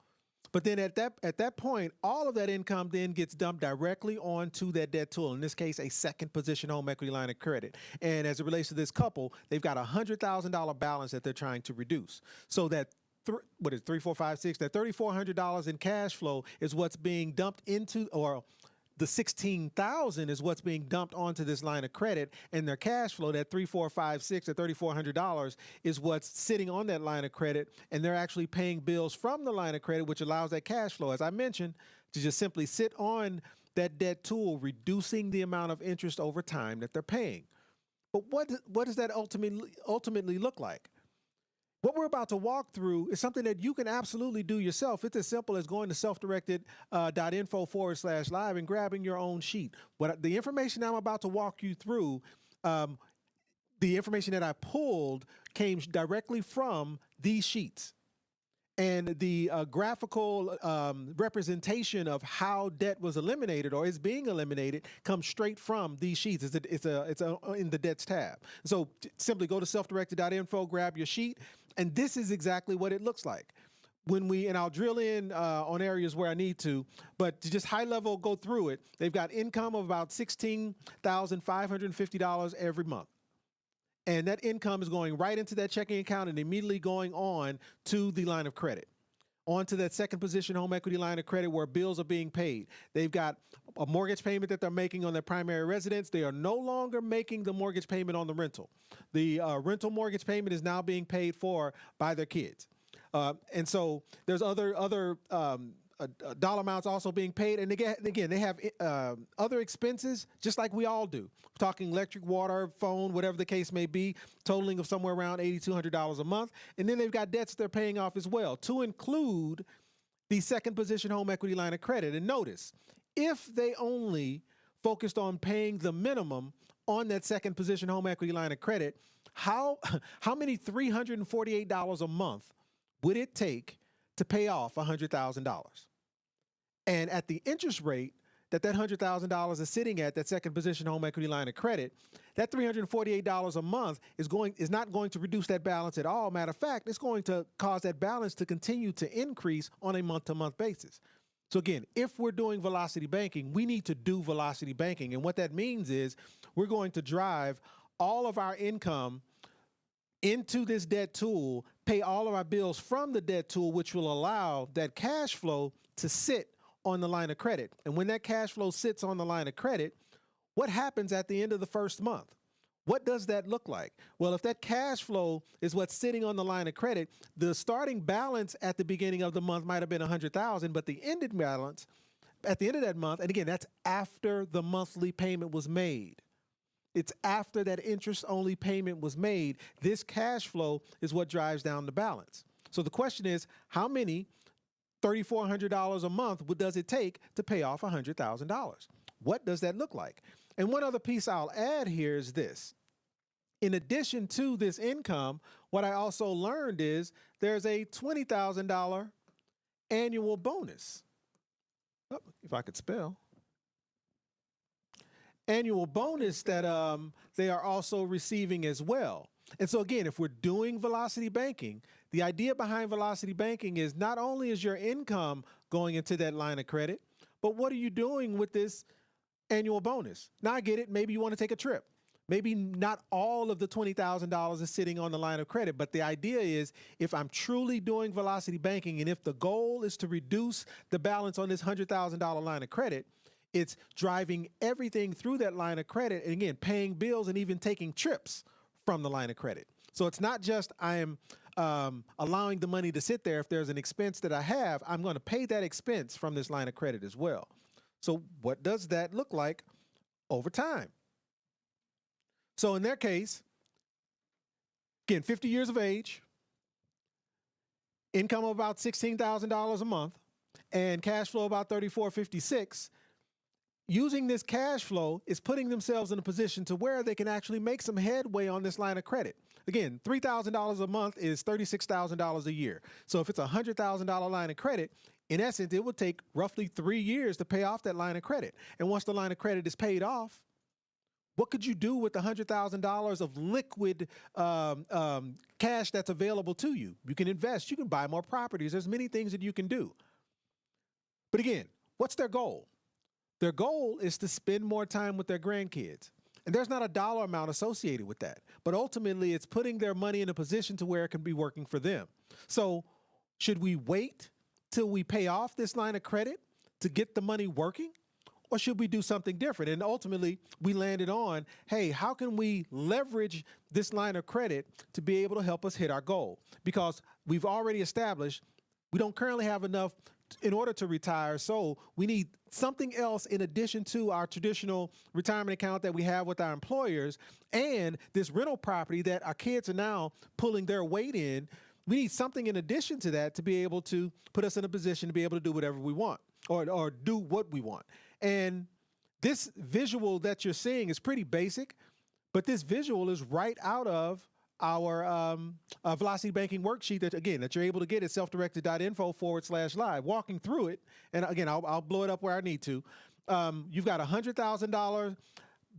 but then at that point, all of that income then gets dumped directly onto that debt tool. In this case, a second position home equity line of credit. And as it relates to this couple, they've got a $100,000 balance that they're trying to reduce. So that what is 3, 4, 5, 6? That $3,400 in cash flow is what's being dumped into, or the $16,000 is what's being dumped onto this line of credit, and their cash flow, that 3, 4, 5, 6, that $3,400 is what's sitting on that line of credit, and they're actually paying bills from the line of credit, which allows that cash flow, as I mentioned, to just simply sit on that debt tool, reducing the amount of interest over time that they're paying. But what does that ultimately look like? What we're about to walk through is something that you can absolutely do yourself. It's as simple as going to selfdirected.info/live and grabbing your own sheet. The information I'm about to walk you through, the information that I pulled came directly from these sheets. And the graphical representation of how debt was eliminated or is being eliminated comes straight from these sheets. It's in the debts tab. So simply go to selfdirected.info, grab your sheet, and this is exactly what it looks like. And I'll drill in on areas where I need to, but to just high level go through it, they've got income of about $16,550 every month. And that income is going right into that checking account and immediately going on to the line of credit, onto that second position home equity line of credit where bills are being paid. They've got a mortgage payment that they're making on their primary residence. They are no longer making the mortgage payment on the rental. The rental mortgage payment is now being paid for by their kids. And so there's other dollar amounts also being paid. And again, they have other expenses, just like we all do. We're talking electric, water, phone, whatever the case may be, totaling of somewhere around $8,200 a month. And then they've got debts they're paying off as well, to include the second position home equity line of credit. And notice, if they only focused on paying the minimum on that second position home equity line of credit, how many $348 a month would it take to pay off $100,000? And at the interest rate that $100,000 is sitting at, that second position home equity line of credit, that $348 a month is not going to reduce that balance at all. Matter of fact, it's going to cause that balance to continue to increase on a month-to-month basis. So again, if we're doing velocity banking, we need to do velocity banking. And what that means is we're going to drive all of our income into this debt tool, pay all of our bills from the debt tool, which will allow that cash flow to sit on the line of credit. And when that cash flow sits on the line of credit, what happens at the end of the first month? What does that look like? Well, if that cash flow is what's sitting on the line of credit, the starting balance at the beginning of the month might have been $100,000, but the ended balance at the end of that month, and again, that's after the monthly payment was made. It's after that interest-only payment was made. This cash flow is what drives down the balance. So the question is, how many $3,400 a month does it take to pay off $100,000? What does that look like? And one other piece I'll add here is this. In addition to this income, what I also learned is there's a $20,000 annual bonus. Oh, if I could spell. Annual bonus that they are also receiving as well. And so again, if we're doing velocity banking, the idea behind velocity banking is not only is your income going into that line of credit, but what are you doing with this annual bonus? Now I get it. Maybe you want to take a trip. Maybe not all of the $20,000 is sitting on the line of credit, but the idea is if I'm truly doing velocity banking and if the goal is to reduce the balance on this $100,000 line of credit, it's driving everything through that line of credit and again, paying bills and even taking trips from the line of credit. So it's not just I am allowing the money to sit there. If there's an expense that I have, I'm going to pay that expense from this line of credit as well. So what does that look like over time? So in their case, again, 50 years of age, income of about $16,000 a month, and cash flow about $34.56. Using this cash flow is putting themselves in a position to where they can actually make some headway on this line of credit. Again, $3,000 a month is $36,000 a year. So if it's a $100,000 line of credit, in essence, it would take roughly 3 years to pay off that line of credit. And once the line of credit is paid off, what could you do with the $100,000 of liquid cash that's available to you? You can invest. You can buy more properties. There's many things that you can do. But again, what's their goal? Their goal is to spend more time with their grandkids. And there's not a dollar amount associated with that. But ultimately, it's putting their money in a position to where it can be working for them. So should we wait till we pay off this line of credit to get the money working? Or should we do something different? And ultimately, we landed on, hey, how can we leverage this line of credit to be able to help us hit our goal? Because we've already established we don't currently have enough in order to retire, so we need something else in addition to our traditional retirement account that we have with our employers and this rental property that our kids are now pulling their weight in. We need something in addition to that to be able to put us in a position to be able to do whatever we want or do what we want. And this visual that you're seeing is pretty basic, but this visual is right out of our velocity banking worksheet that you're able to get at selfdirected.info/live. Walking through it, and again, I'll blow it up where I need to. You've got $100,000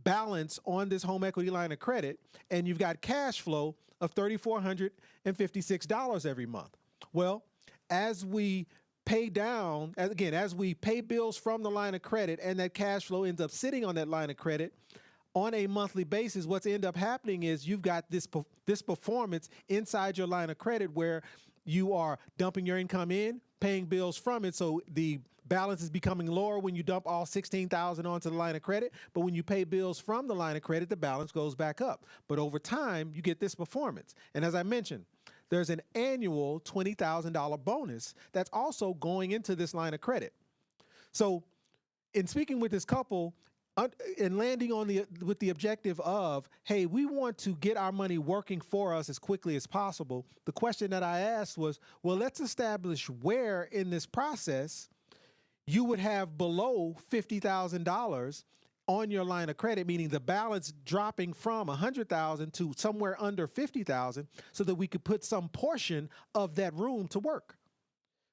balance on this home equity line of credit, and you've got cash flow of $3,456 every month. Well, as we pay down, as we pay bills from the line of credit and that cash flow ends up sitting on that line of credit on a monthly basis, what's end up happening is you've got this performance inside your line of credit where you are dumping your income in, paying bills from it. So the balance is becoming lower when you dump all $16,000 onto the line of credit. But when you pay bills from the line of credit, the balance goes back up. But over time, you get this performance. And as I mentioned, there's an annual $20,000 bonus that's also going into this line of credit. So in speaking with this couple and landing on with the objective of, hey, we want to get our money working for us as quickly as possible, the question that I asked was, well, let's establish where in this process you would have below $50,000 on your line of credit, meaning the balance dropping from $100,000 to somewhere under $50,000 so that we could put some portion of that room to work.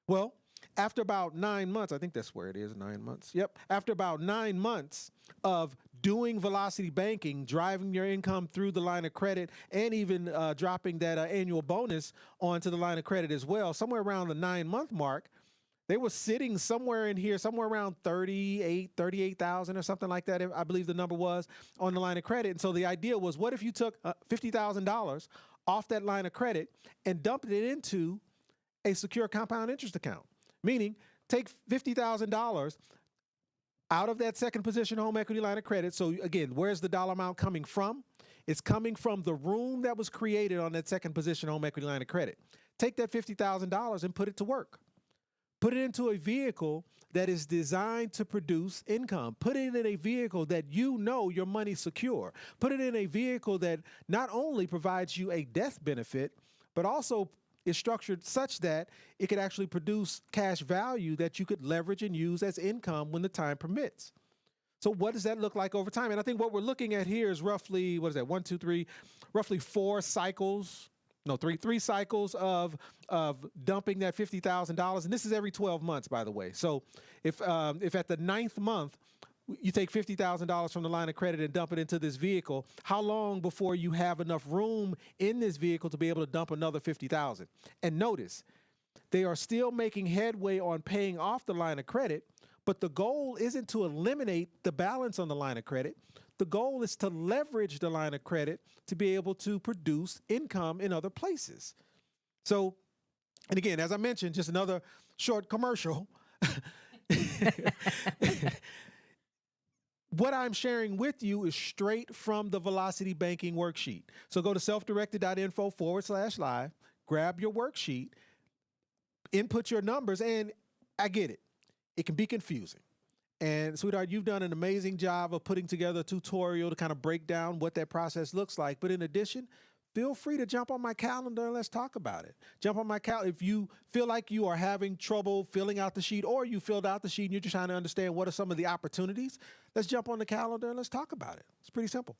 Well, after about 9 months, I think that's where it is, 9 months. Yep. After about 9 months of doing velocity banking, driving your income through the line of credit, and even dropping that annual bonus onto the line of credit as well, somewhere around the 9-month mark, they were sitting somewhere in here, somewhere around 38,000 or something like that, I believe the number was, on the line of credit. And so the idea was, what if you took $50,000 off that line of credit and dumped it into a secure compound interest account? Meaning, take $50,000 out of that second position home equity line of credit. So again, where's the dollar amount coming from? It's coming from the room that was created on that second position home equity line of credit. Take that $50,000 and put it to work. Put it into a vehicle that is designed to produce income. Put it in a vehicle that you know your money's secure. Put it in a vehicle that not only provides you a death benefit, but also is structured such that it could actually produce cash value that you could leverage and use as income when the time permits. So what does that look like over time? And I think what we're looking at here is roughly, what is that, 1, 2, 3, roughly 4 cycles. No, three cycles of dumping that $50,000, and this is every 12 months, by the way. So if at the 9th month you take $50,000 from the line of credit and dump it into this vehicle, how long before you have enough room in this vehicle to be able to dump another $50,000? And notice, they are still making headway on paying off the line of credit, but the goal isn't to eliminate the balance on the line of credit. The goal is to leverage the line of credit to be able to produce income in other places. So, and again, as I mentioned, just another short commercial. What I'm sharing with you is straight from the Velocity Banking worksheet. So go to selfdirected.info/live, grab your worksheet, input your numbers, and I get it. It can be confusing. And sweetheart, you've done an amazing job of putting together a tutorial to kind of break down what that process looks like. But in addition, feel free to jump on my calendar and let's talk about it. Jump on my calendar. If you feel like you are having trouble filling out the sheet, or you filled out the sheet and you're just trying to understand what are some of the opportunities, let's jump on the calendar and let's talk about it. It's pretty simple.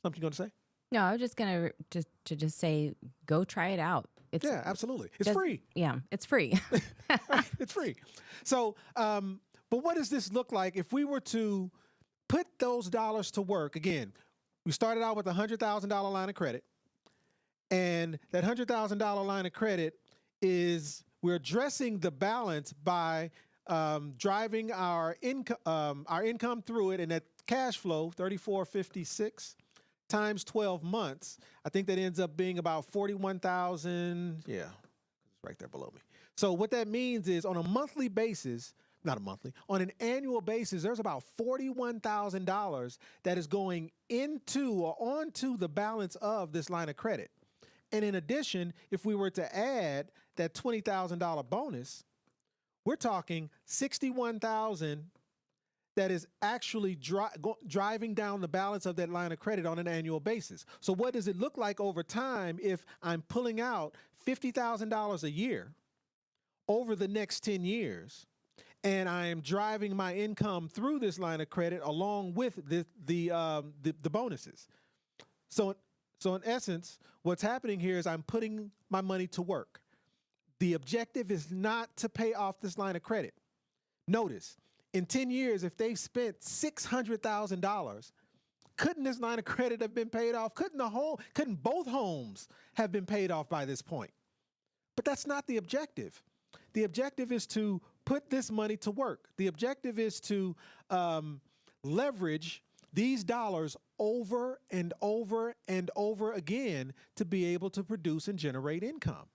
Something you're going to say? No, I was just gonna just say, go try it out. It's Yeah, absolutely. It's free. Yeah, it's free. It's free. So, but what does this look like if we were to put those dollars to work? Again, we started out with a $100,000 line of credit, and that $100,000 line of credit is, we're addressing the balance by driving our income through it, and that cash flow, 3456 times 12 months, I think that ends up being about 41,000. Yeah, it's right there below me. So what that means is, on a monthly basis, not a monthly, on an annual basis, there's about $41,000 that is going into or onto the balance of this line of credit. And in addition, if we were to add that $20,000 bonus, we're talking $61,000 that is actually driving down the balance of that line of credit on an annual basis. So what does it look like over time if I'm pulling out $50,000 a year over the next 10 years, and I am driving my income through this line of credit along with the bonuses? So in essence, what's happening here is I'm putting my money to work. The objective is not to pay off this line of credit. Notice, in 10 years, if they've spent $600,000, couldn't this line of credit have been paid off? Couldn't both homes have been paid off by this point? But that's not the objective. The objective is to put this money to work. The objective is to leverage these dollars over and over and over again to be able to produce and generate income.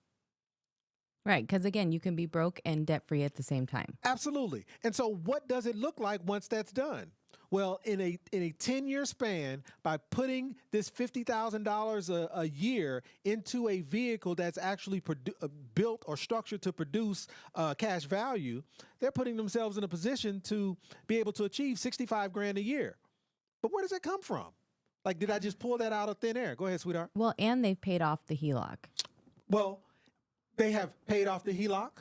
Right, because again, you can be broke and debt-free at the same time. Absolutely. And so what does it look like once that's done? Well, in a 10-year span, by putting this $50,000 a year into a vehicle that's actually built or structured to produce cash value, they're putting themselves in a position to be able to achieve $65,000 a year. But where does that come from? Like, did I just pull that out of thin air? Go ahead, sweetheart. Well, and they've paid off the HELOC. Well, they have paid off the HELOC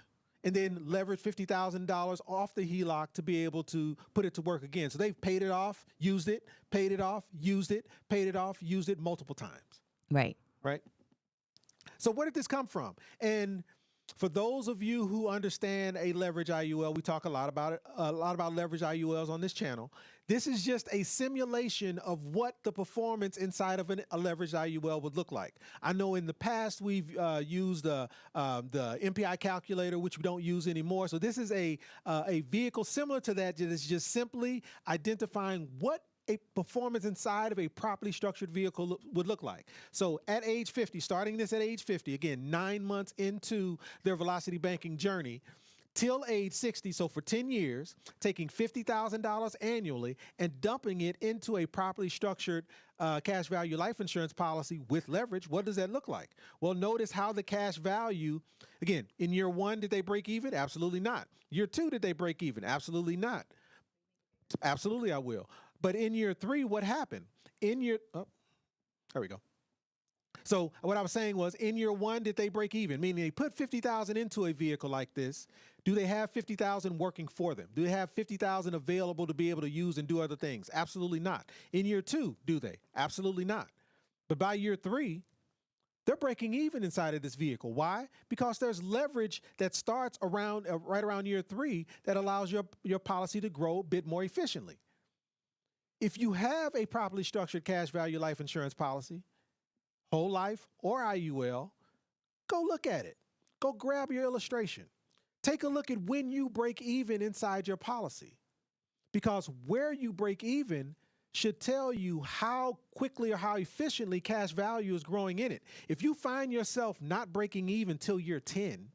and then leveraged $50,000 off the HELOC to be able to put it to work again. So they've paid it off, used it, paid it off, used it, paid it off, used it multiple times. Right. Right? So where did this come from? And For those of you who understand a leverage IUL, we talk a lot about it, a lot about leverage IULs on this channel. This is just a simulation of what the performance inside of a leveraged IUL would look like. I know in the past we've used the MPI calculator, which we don't use anymore. So this is a vehicle similar to that is just simply identifying what a performance inside of a properly structured vehicle would look like. So at age 50, starting this at age 50, again, 9 months into their velocity banking journey, till age 60, so for 10 years, taking $50,000 annually and dumping it into a properly structured cash value life insurance policy with leverage, what does that look like? Well, notice how the cash value, again, in year 1, did they break even? Absolutely not. Year 2, did they break even? Absolutely not. Absolutely, I will. But in year 3, what happened? In year, oh, there we go. So what I was saying was, in year 1, did they break even? Meaning they put $50,000 into a vehicle like this. Do they have $50,000 working for them? Do they have $50,000 available to be able to use and do other things? Absolutely not. In year 2, do they? Absolutely not. But by year 3, they're breaking even inside of this vehicle. Why? Because there's leverage that starts around right around year 3 that allows your policy to grow a bit more efficiently. If you have a properly structured cash value life insurance policy, whole life or IUL, go look at it. Go grab your illustration. Take a look at when you break even inside your policy, because where you break even should tell you how quickly or how efficiently cash value is growing in it. If you find yourself not breaking even till year 10,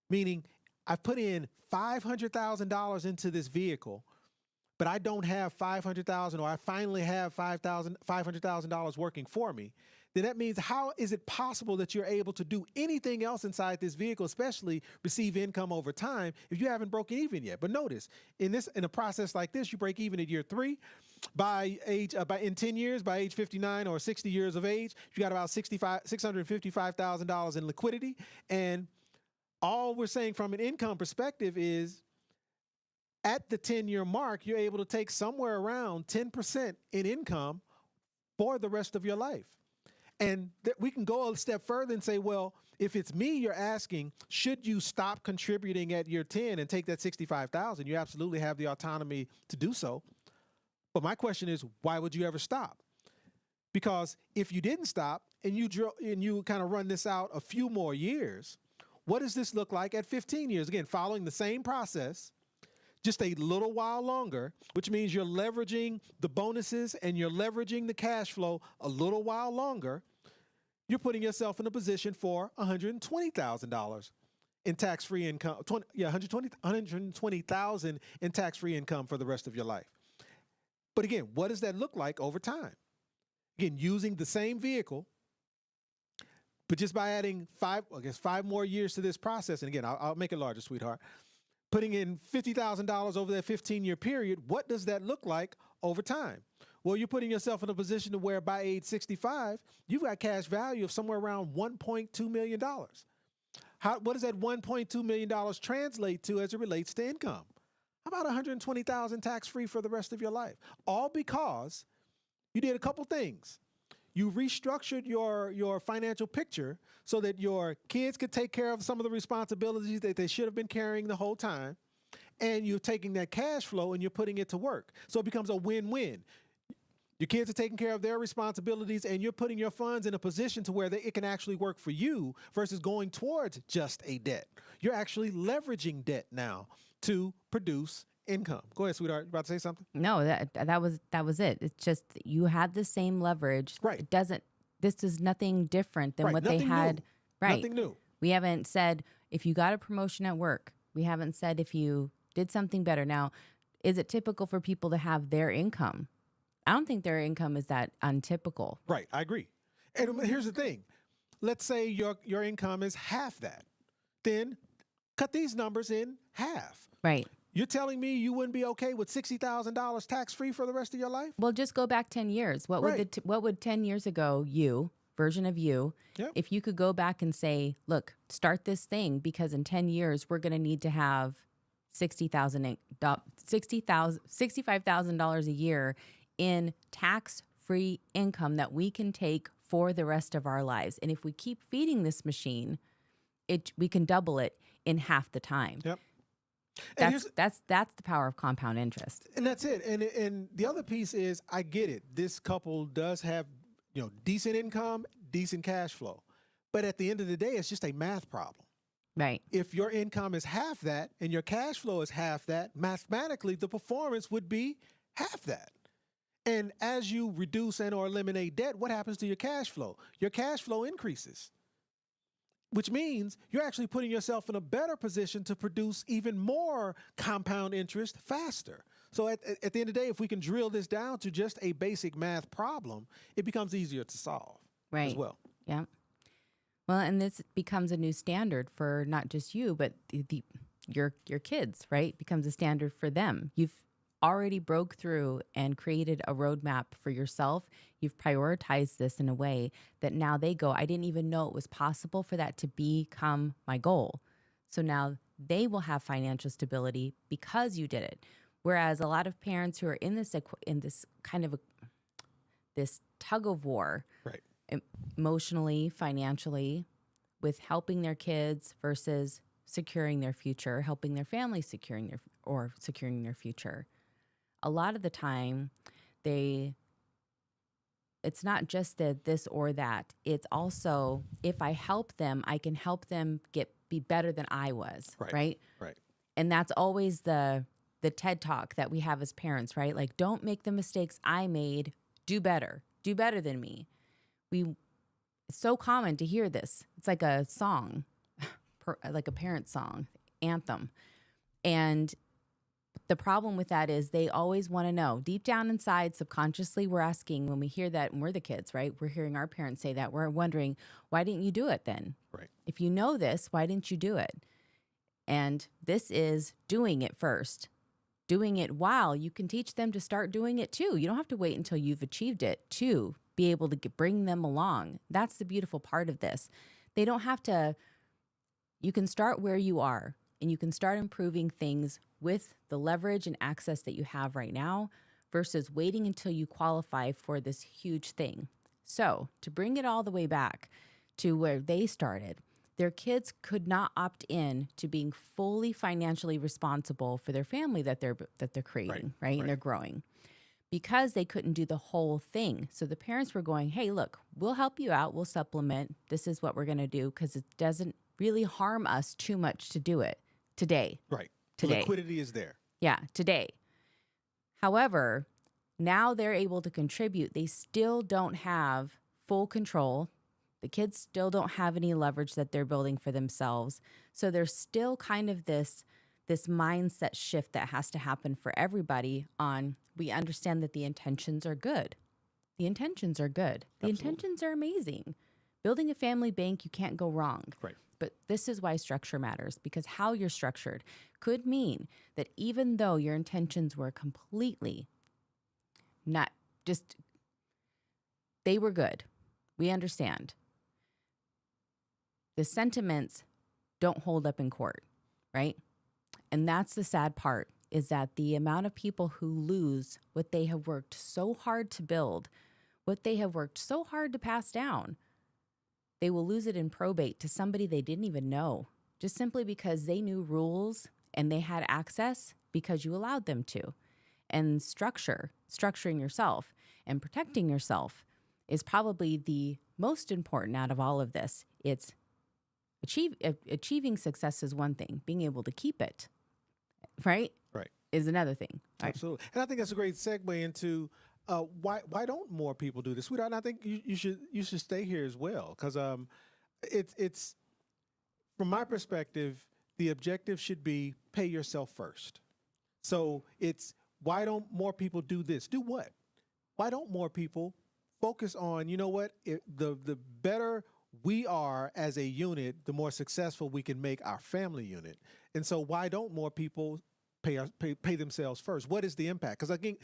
meaning I've put in $500,000 into this vehicle, but I don't have $500,000, or I finally have $500,000 working for me, then that means how is it possible that you're able to do anything else inside this vehicle, especially receive income over time, if you haven't broken even yet? But notice, in a process like this, you break even at year 3. In 10 years, by age 59 or 60 years of age, you got about $655,000 in liquidity. And all we're saying from an income perspective is, at the 10-year mark, you're able to take somewhere around 10% in income for the rest of your life. And we can go a step further and say, well, if it's me, you're asking, should you stop contributing at year 10 and take that $65,000? You absolutely have the autonomy to do so. But my question is, why would you ever stop? Because if you didn't stop and you kind of run this out a few more years, what does this look like at 15 years? Again, following the same process, just a little while longer, which means you're leveraging the bonuses and you're leveraging the cash flow a little while longer. You're putting yourself in a position for $120,000 in tax-free income. $120,000 in tax-free income for the rest of your life. But again, what does that look like over time? Again, using the same vehicle, but just by adding 5 more years to this process. And again, I'll make it larger, sweetheart. Putting in $50,000 over that 15-year period, what does that look like over time? Well, you're putting yourself in a position to where by age 65, you've got cash value of somewhere around $1.2 million. What does that $1.2 million translate to as it relates to income? About $120,000 tax-free for the rest of your life. All because you did a couple things. You restructured your financial picture so that your kids could take care of some of the responsibilities that they should have been carrying the whole time. And you're taking that cash flow and you're putting it to work. So it becomes a win-win. Your kids are taking care of their responsibilities and you're putting your funds in a position to where it can actually work for you versus going towards just a debt. You're actually leveraging debt now to produce income. Go ahead, sweetheart. You about to say something? No, that was it. It's just you had the same leverage. Right. This is nothing different than what Nothing they had. new. Right. Nothing new. We haven't said if you got a promotion at work. We haven't said if you did something better. Now, is it typical for people to have their income? I don't think their income is that untypical. Right. I agree. And here's the thing. Let's say your income is half that. Then cut these numbers in half. Right. You're telling me you wouldn't be okay with $60,000 tax-free for the rest of your life? Well, just go back 10 years. What would 10 years ago, version of you, Yep. if you could go back and say, look, start this thing because in 10 years, we're going to need to have $65,000 a year in tax-free income that we can take for the rest of our lives. And if we keep feeding this machine, we can double it in half the time. Yep. And That's the power of compound interest. And that's it. And the other piece is, I get it. This couple does have, decent income, decent cash flow. But at the end of the day, it's just a math problem. Right. If your income is half that and your cash flow is half that, mathematically, the performance would be half that. And as you reduce and or eliminate debt, what happens to your cash flow? Your cash flow increases, which means you're actually putting yourself in a better position to produce even more compound interest faster. So at the end of the day, if we can drill this down to just a basic math problem, it becomes easier to solve as well. Yeah. Well, and this becomes a new standard for not just you, but your kids, right? Becomes a standard for them. You've already broke through and created a roadmap for yourself. You've prioritized this in a way that now they go, I didn't even know it was possible for that to become my goal. So now they will have financial stability because you did it. Whereas a lot of parents who are in this kind of this tug of war, Right. Emotionally, financially, with helping their kids versus securing their future, helping their family securing their future. A lot of the time, it's not just this or that. It's also, if I help them, I can help them be better than I was, right? Right. And that's always the TED Talk that we have as parents, right? Like, don't make the mistakes I made. Do better than me. It's so common to hear this. It's like a song, like a parent song, anthem. And the problem with that is they always want to know. Deep down inside, subconsciously, we're asking when we hear that, and we're the kids, right? We're hearing our parents say that. We're wondering, why didn't you do it then? Right. If you know this, why didn't you do it? And this is doing it first. Doing it while you can teach them to start doing it too. You don't have to wait until you've achieved it to be able to bring them along. That's the beautiful part of this. They don't have to, you can start where you are and you can start improving things with the leverage and access that you have right now versus waiting until you qualify for this huge thing. So to bring it all the way back to where they started, their kids could not opt in to being fully financially responsible for their family that they're creating, right? And they're growing because they couldn't do the whole thing. So the parents were going, hey, look, we'll help you out. We'll supplement. This is what we're going to do because it doesn't really harm us too much to do it today. Right. Today. The liquidity is there. Yeah, today. However, now they're able to contribute. They still don't have full control. The kids still don't have any leverage that they're building for themselves. So there's still kind of this mindset shift that has to happen for everybody on, we understand that the intentions are good. The intentions are good. The intentions are amazing. Building a family bank, you can't go wrong. Right. But this is why structure matters, because how you're structured could mean that even though your intentions were completely not just, they were good. We understand. The sentiments don't hold up in court, right? And that's the sad part, is that the amount of people who lose what they have worked so hard to build, what they have worked so hard to pass down, they will lose it in probate to somebody they didn't even know, just simply because they knew rules and they had access because you allowed them to. And structuring yourself and protecting yourself is probably the most important out of all of this. It's achieving success is one thing. Being able to keep it, right, is another thing. Absolutely. And I think that's a great segue into why don't more people do this, sweetheart? And I think you should stay here as well, because it's from my perspective, the objective should be pay yourself first. So it's, why don't more people do this? Do what? Why don't more people focus on, you know what, the better we are as a unit, the more successful we can make our family unit. And so why don't more people pay themselves first? What is the impact? Because I think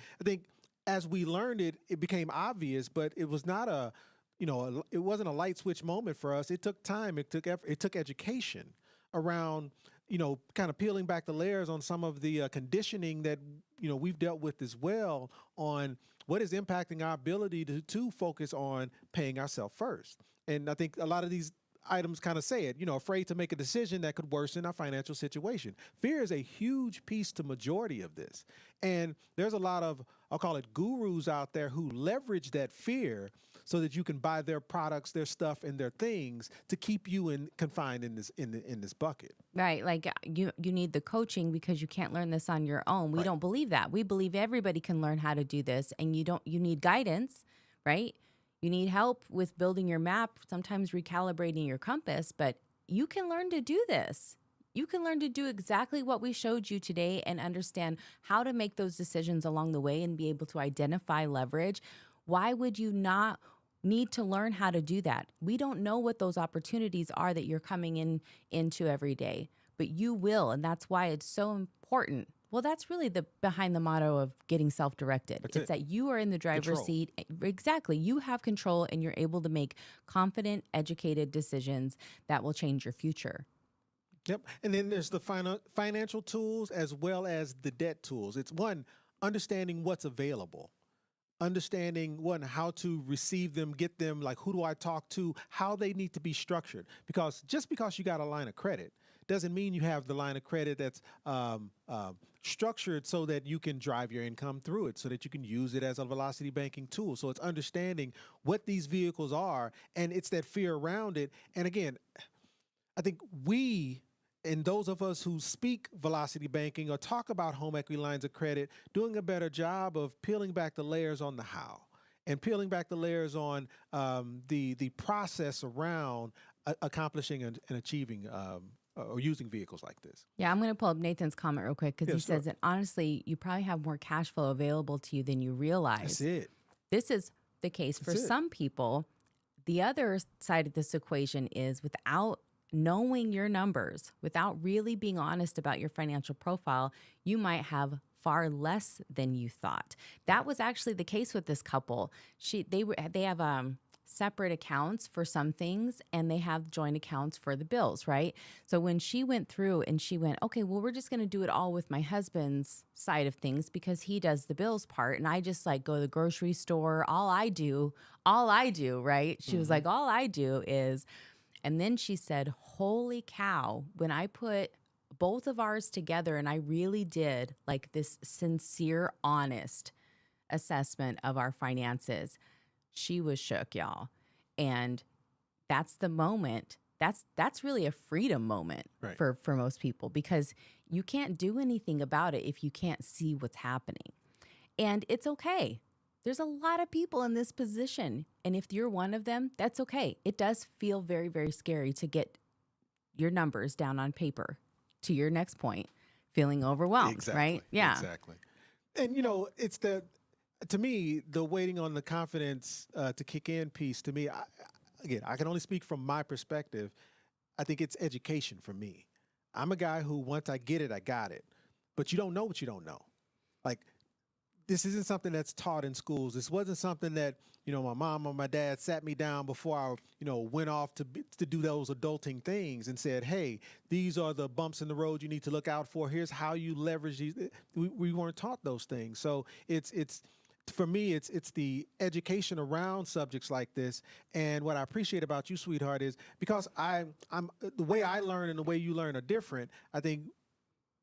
as we learned it, it became obvious, but it was not it wasn't a light switch moment for us. It took time. It took effort. It took education around, kind of peeling back the layers on some of the conditioning that, we've dealt with as well, on what is impacting our ability to focus on paying ourselves first. And I think a lot of these items kind of say it, afraid to make a decision that could worsen our financial situation. Fear is a huge piece to majority of this. And there's a lot of, I'll call it gurus out there who leverage that fear so that you can buy their products, their stuff, and their things to keep you confined in this bucket. Right. Like you need the coaching because you can't learn this on your own. We don't believe that. We believe everybody can learn how to do this, and you need guidance, right? You need help with building your map, sometimes recalibrating your compass, but you can learn to do this. You can learn to do exactly what we showed you today and understand how to make those decisions along the way and be able to identify leverage. Why would you not need to learn how to do that? We don't know what those opportunities are that you're coming into every day, but you will, and that's why it's so important. Well, that's really behind the motto of getting self-directed. It's that you are in the driver's seat. Exactly. You have control and you're able to make confident, educated decisions that will change your future. Yep. And then there's the financial tools as well as the debt tools. It's one, understanding what's available. Understanding how to receive them, get them, like who do I talk to, how they need to be structured. Because just because you got a line of credit doesn't mean you have the line of credit that's structured so that you can drive your income through it, so that you can use it as a velocity banking tool. So it's understanding what these vehicles are, and it's that fear around it. And again, I think and those of us who speak velocity banking or talk about home equity lines of credit, doing a better job of peeling back the layers on the how and peeling back the layers on the process around accomplishing and achieving or using vehicles like this. Yeah, I'm going to pull up Nathan's comment real quick because he says that honestly, you probably have more cash flow available to you than you realize. That's it. This is the case for some people. The other side of this equation is without knowing your numbers, without really being honest about your financial profile, you might have far less than you thought. That was actually the case with this couple. They have separate accounts for some things and they have joint accounts for the bills, right? So when she went through and she went, okay, well, we're just going to do it all with my husband's side of things because he does the bills part and I just like go to the grocery store. All I do, right? She was like, all I do is, and then she said, holy cow, when I put both of ours together and I really did like this sincere, honest assessment of our finances, she was shook, y'all. And that's the moment. That's really a freedom moment for most people because you can't do anything about it if you can't see what's happening. And it's okay. There's a lot of people in this position. And if you're one of them, that's okay. It does feel very, very scary to get your numbers down on paper to your next point, feeling overwhelmed, right? Yeah. Exactly. And, it's to me, the waiting on the confidence to kick in piece, to me, I can only speak from my perspective. I think it's education for me. I'm a guy who, once I get it, I got it. But you don't know what you don't know. Like, this isn't something that's taught in schools. This wasn't something that, my mom or my dad sat me down before I, went off to do those adulting things and said, hey, these are the bumps in the road you need to look out for. Here's how you leverage these. We weren't taught those things. So it's for me, it's the education around subjects like this. And what I appreciate about you, sweetheart, is because I'm the way I learn and the way you learn are different. I think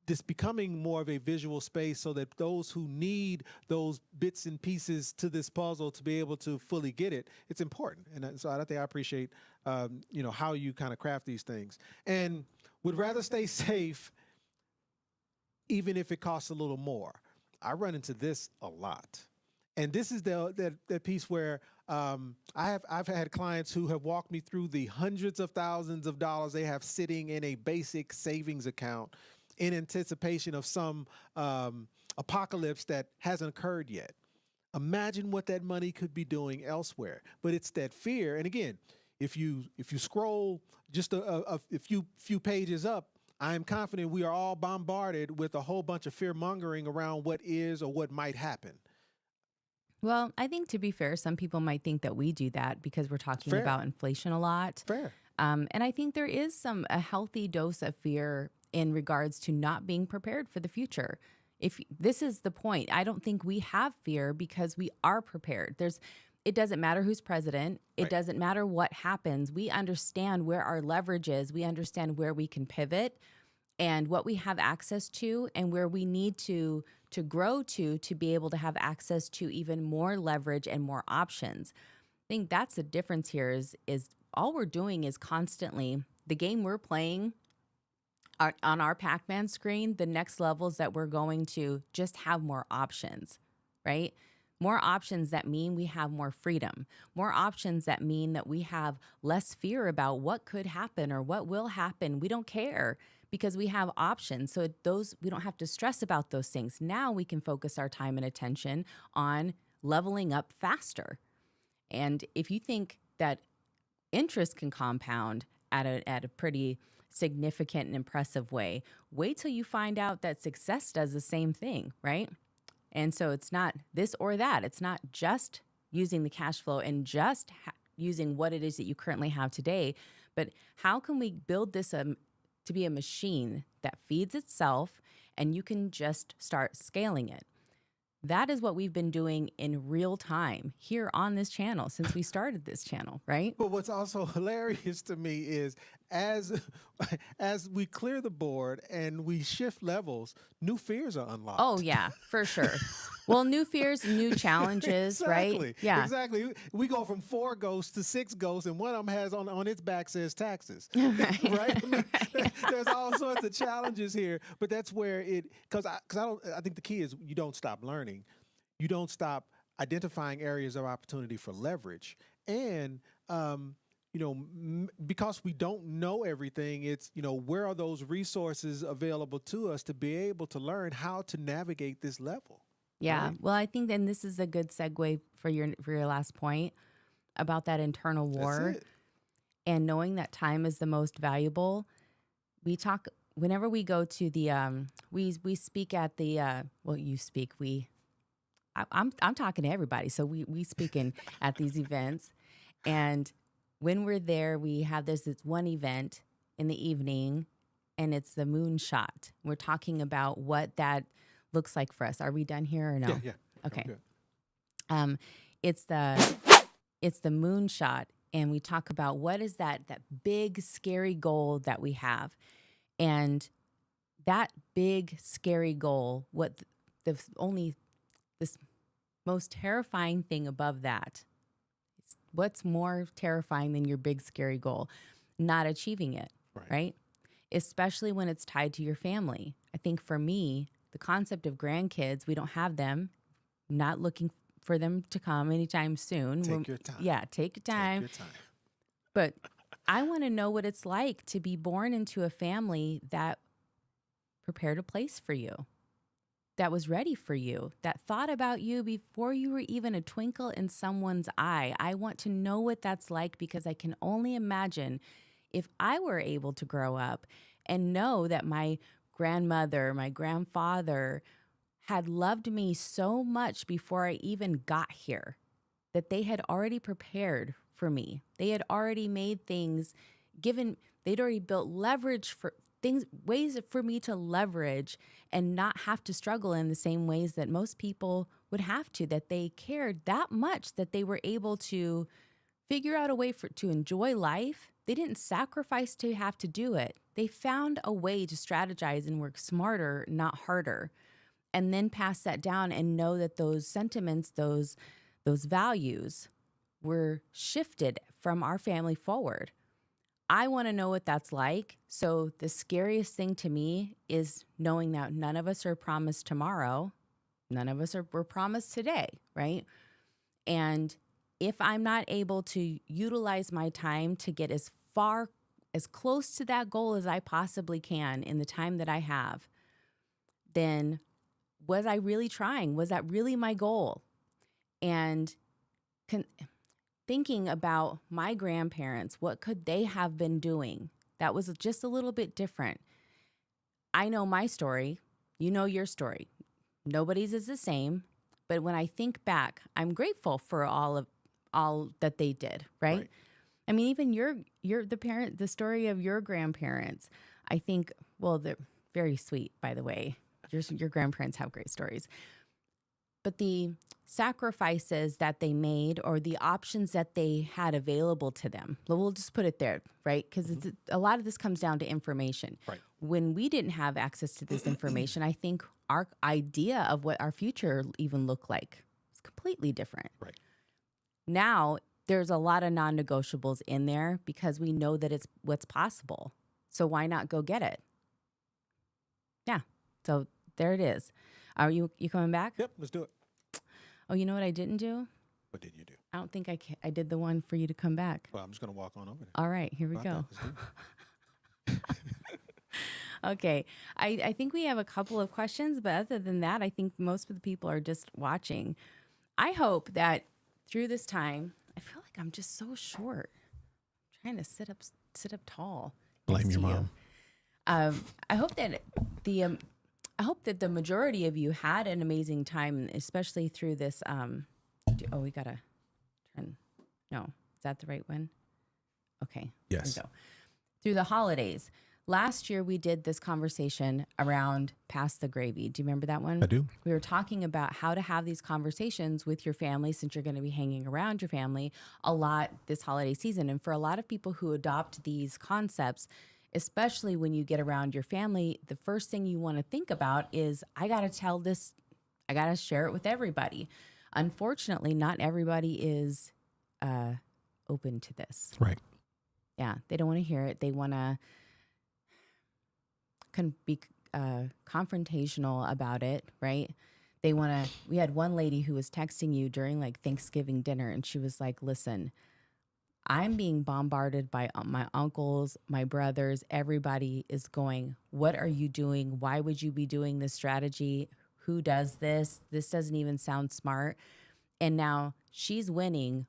this becoming more of a visual space so that those who need those bits and pieces to this puzzle to be able to fully get it, it's important. And so I think I appreciate, how you kind of craft these things and would rather stay safe, even if it costs a little more. I run into this a lot. And this is that piece where I've had clients who have walked me through the hundreds of thousands of dollars they have sitting in a basic savings account in anticipation of some apocalypse that hasn't occurred yet. Imagine what that money could be doing elsewhere. But it's that fear. And again, if you scroll just a few pages up, I am confident we are all bombarded with a whole bunch of fear mongering around what is or what might happen. Well, I think to be fair, some people might think that we do that because we're talking about inflation a lot. Fair. And I think there is a healthy dose of fear in regards to not being prepared for the future. If this is the point, I don't think we have fear because we are prepared. it doesn't matter who's president. It Right. doesn't matter what happens. We understand where our leverage is. We understand where we can pivot and what we have access to and where we need to grow to be able to have access to even more leverage and more options. I think that's the difference here is all we're doing is constantly the game we're playing on our Pac-Man screen. The next levels that we're going to just have more options, right? More options that mean we have more freedom. More options that mean that we have less fear about what could happen or what will happen. We don't care because we have options. So we don't have to stress about those things. Now we can focus our time and attention on leveling up faster. And if you think that interest can compound at a pretty significant and impressive way, wait till you find out that success does the same thing, right? And so it's not this or that. It's not just using the cash flow and just using what it is that you currently have today, but how can we build this to be a machine that feeds itself and you can just start scaling it? That is what we've been doing in real time here on this channel since we started this channel, right? But what's also hilarious to me is as we clear the board and we shift levels, new fears are unlocked. Oh, yeah, for sure. Well, new fears, new challenges, Exactly. right? Yeah. Exactly. We go from 4 ghosts to 6 ghosts, and one of them has on its back says taxes. Right. Right? I mean, there's all sorts of challenges here, but that's where because I think the key is you don't stop learning. You don't stop identifying areas of opportunity for leverage. And, because we don't know everything, it's, where are those resources available to us to be able to learn how to navigate this level? Yeah. Right? Well, I think then this is a good segue for your last point about that internal war That's it. and knowing that time is the most valuable. We talk whenever we go to the we speak at the you speak, I'm talking to everybody. So we speak at these events, and when we're there, we have this one event in the evening, and it's the moonshot. We're talking about what that looks like for us. Are we done here or no? Yeah. Okay. Okay. It's the moonshot, and we talk about what is that big scary goal that we have, and that big scary goal. What this most terrifying thing above that? What's more terrifying than your big scary goal? Not achieving it, right? Especially when it's tied to your family. I think for me, the concept of grandkids, we don't have them. Not looking for them to come anytime soon. Take your time. Yeah, take your time. Take your time. But I want to know what it's like to be born into a family that prepared a place for you, that was ready for you, that thought about you before you were even a twinkle in someone's eye. I want to know what that's like because I can only imagine if I were able to grow up and know that my grandmother, my grandfather had loved me so much before I even got here, that they had already prepared for me. They had already made things they'd already built leverage for things, ways for me to leverage and not have to struggle in the same ways that most people would have to, that they cared that much that they were able to figure out a way to enjoy life. They didn't sacrifice to have to do it. They found a way to strategize and work smarter, not harder, and then pass that down and know that those sentiments, those values were shifted from our family forward. I want to know what that's like. So the scariest thing to me is knowing that none of us are promised tomorrow. None of us were promised today, right? And if I'm not able to utilize my time to get as close to that goal as I possibly can in the time that I have, then was I really trying? Was that really my goal? And thinking about my grandparents, what could they have been doing that was just a little bit different? I know my story. You know your story. Nobody's is the same. But when I think back, I'm grateful for all that they did, right? I mean, even the story of your grandparents, I think, well, they're very sweet, by the way. Your grandparents have great stories. but the sacrifices that they made or the options that they had available to them, we'll just put it there, right? Because a lot of this comes down to information. Right. When we didn't have access to this information, I think our idea of what our future even looked like is completely different. Right. Now, there's a lot of non-negotiables in there because we know that it's what's possible. So why not go get it? Yeah. So there it is. Are you coming back? Yep, let's do it. Oh, you know what I didn't do? What did you do? I don't think I did the one for you to come back. Well, I'm just going to walk on over there. All right, here we go. Okay. I think we have a couple of questions, but other than that, I think most of the people are just watching. I hope that through this time, I feel like I'm just so short. I'm trying to sit up tall. Blame your mom. I hope that the majority of you had an amazing time, especially through this. We gotta turn. No, is that the right one? Okay. Yes. Here we go. Through the holidays. Last year, we did this conversation around Pass the Gravy. Do you remember that one? I do. We were talking about how to have these conversations with your family since you're going to be hanging around your family a lot this holiday season. And for a lot of people who adopt these concepts, especially when you get around your family, the first thing you want to think about is, I got to tell this, I got to share it with everybody. Unfortunately, not everybody is open to this. Right. Yeah, they don't want to hear it. They want to be confrontational about it, right? We had one lady who was texting you during like Thanksgiving dinner, and she was like, listen, I'm being bombarded by my uncles, my brothers, everybody is going, what are you doing? Why would you be doing this strategy? Who does this? This doesn't even sound smart. And now she's winning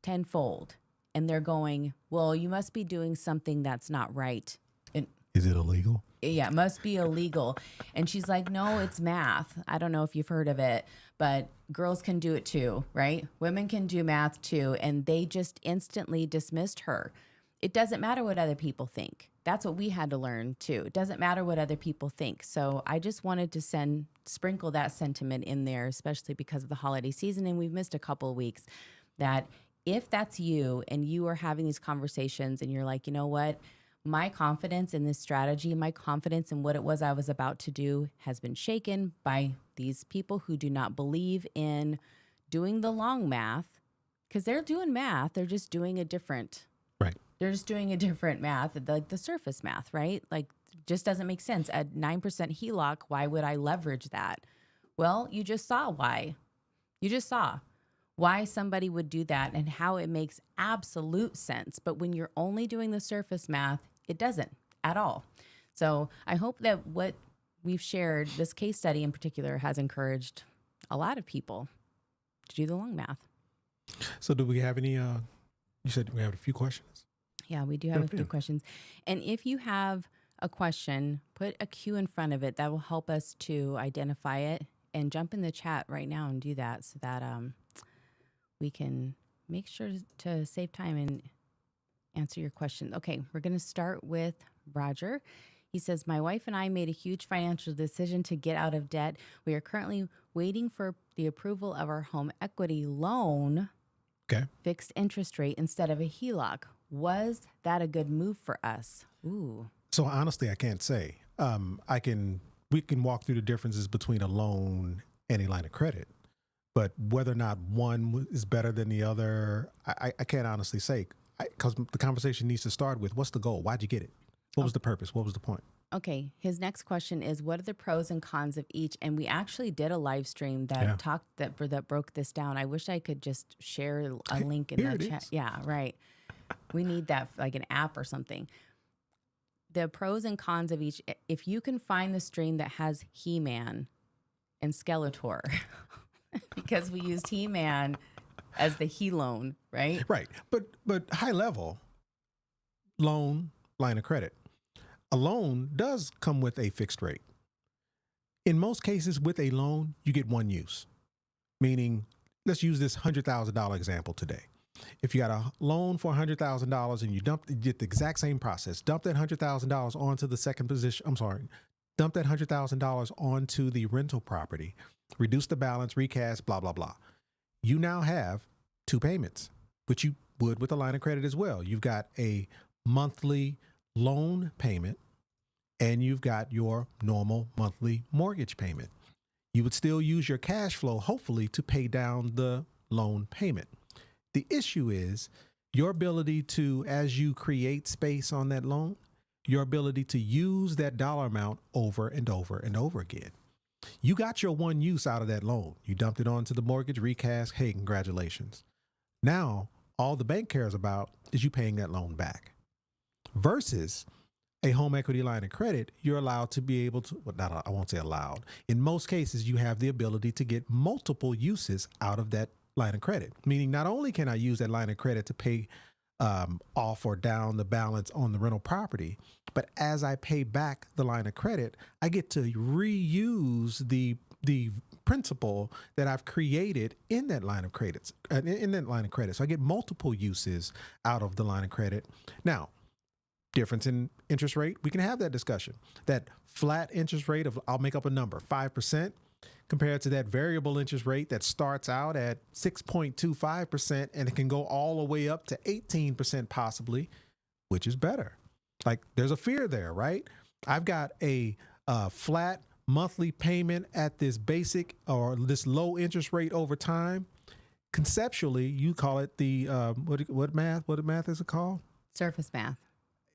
tenfold. And they're going, well, you must be doing something that's not right. And is it illegal? yeah, it must be illegal. And she's like, no, it's math. I don't know if you've heard of it, but girls can do it too, right? Women can do math too. And they just instantly dismissed her. It doesn't matter what other people think. That's what we had to learn too. It doesn't matter what other people think. So I just wanted to sprinkle that sentiment in there, especially because of the holiday season. And we've missed a couple of weeks, that if that's you and you are having these conversations and you're like, you know what? My confidence in this strategy, my confidence in what it was I was about to do has been shaken by these people who do not believe in doing the long math, because they're doing math. They're just doing a different, right. They're just doing a different math, like the surface math, right? Like, just doesn't make sense. At 9% HELOC, why would I leverage that? Well, you just saw why. You just saw why somebody would do that and how it makes absolute sense. But when you're only doing the surface math, it doesn't at all. So I hope that what we've shared, this case study in particular, has encouraged a lot of people to do the long math. So do we have any, you said we have a few questions? Yeah, we do have a few questions. And if you have a question, put a Q in front of it. That will help us to identify it, and jump in the chat right now and do that so that we can make sure to save time and answer your question. Okay, we're going to start with Roger. He says, my wife and I made a huge financial decision to get out of debt. We are currently waiting for the approval of our home equity loan, fixed interest rate instead of a HELOC. Was that a good move for us? Ooh. So honestly, I can't say. We can walk through the differences between a loan and a line of credit, but whether or not one is better than the other, I can't honestly say. Because the conversation needs to start with, what's the goal? Why'd you get it? What was the purpose? What was the point? Okay. His next question is, what are the pros and cons of each? And we actually did a live stream that that broke this down. I wish I could just share a link in the chat. Yeah, right. We need that, like an app or something. The pros and cons of each. If you can find the stream that has He-Man and Skeletor, because we used He-Man as the loan, right? Right. But high level, loan, line of credit. A loan does come with a fixed rate. In most cases with a loan, you get one use. Meaning, let's use this $100,000 example today. If you got a loan for $100,000 and you did the exact same process, dump that $100,000 onto the second position. I'm sorry. Dump that $100,000 onto the rental property. reduce the balance, recast, blah, blah, blah. You now have 2 payments, which you would with a line of credit as well. You've got a monthly loan payment and you've got your normal monthly mortgage payment. You would still use your cash flow, hopefully, to pay down the loan payment. The issue is your ability to, as you create space on that loan, your ability to use that dollar amount over and over and over again. You got your one use out of that loan. You dumped it onto the mortgage, recast. Hey, congratulations. Now, all the bank cares about is you paying that loan back. Versus a home equity line of credit, you're allowed to be able to, well, not, I won't say allowed. In most cases, you have the ability to get multiple uses out of that line of credit. Meaning not only can I use that line of credit to pay off or down the balance on the rental property, but as I pay back the line of credit, I get to reuse the principal that I've created in that line of credits, So I get multiple uses out of the line of credit. Now, difference in interest rate, we can have that discussion. That flat interest rate of, I'll make up a number, 5%, compared to that variable interest rate that starts out at 6.25% and it can go all the way up to 18% possibly, which is better. Like there's a fear there, right? I've got a flat monthly payment at this basic or this low interest rate over time. Conceptually, you call it the, what math is it called? Surface math.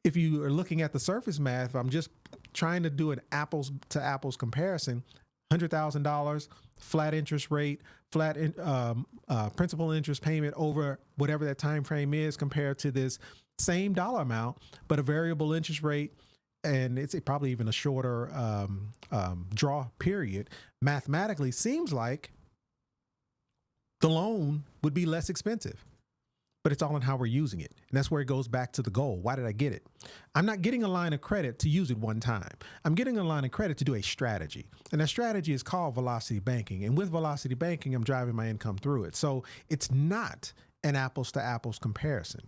If you are looking at the surface math, I'm just trying to do an apples to apples comparison. $100,000 flat interest rate, principal interest payment over whatever that time frame is compared to this same dollar amount, but a variable interest rate, and it's probably even a shorter draw period. Mathematically, seems like the loan would be less expensive. But it's all in how we're using it. And that's where it goes back to the goal. Why did I get it? I'm not getting a line of credit to use it one time. I'm getting a line of credit to do a strategy. And that strategy is called velocity banking. And with velocity banking, I'm driving my income through it. So it's not an apples to apples comparison.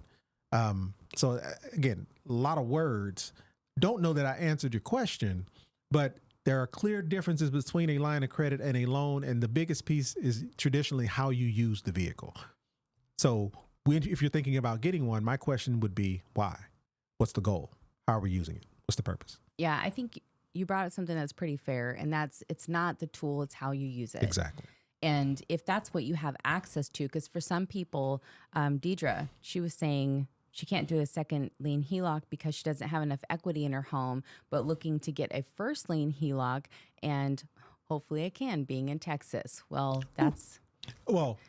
So again, a lot of words. Don't know that I answered your question, but there are clear differences between a line of credit and a loan. And the biggest piece is traditionally how you use the vehicle. So if you're thinking about getting one, my question would be, why? What's the goal? How are we using it? What's the purpose? Yeah, I think you brought up something that's pretty fair, and that's it's not the tool, it's how you use it. Exactly. And if that's what you have access to, because for some people, Deidre, she was saying she can't do a second lien HELOC because she doesn't have enough equity in her home, but looking to get a first lien HELOC, and hopefully I can, being in Texas. Well, that's... Well,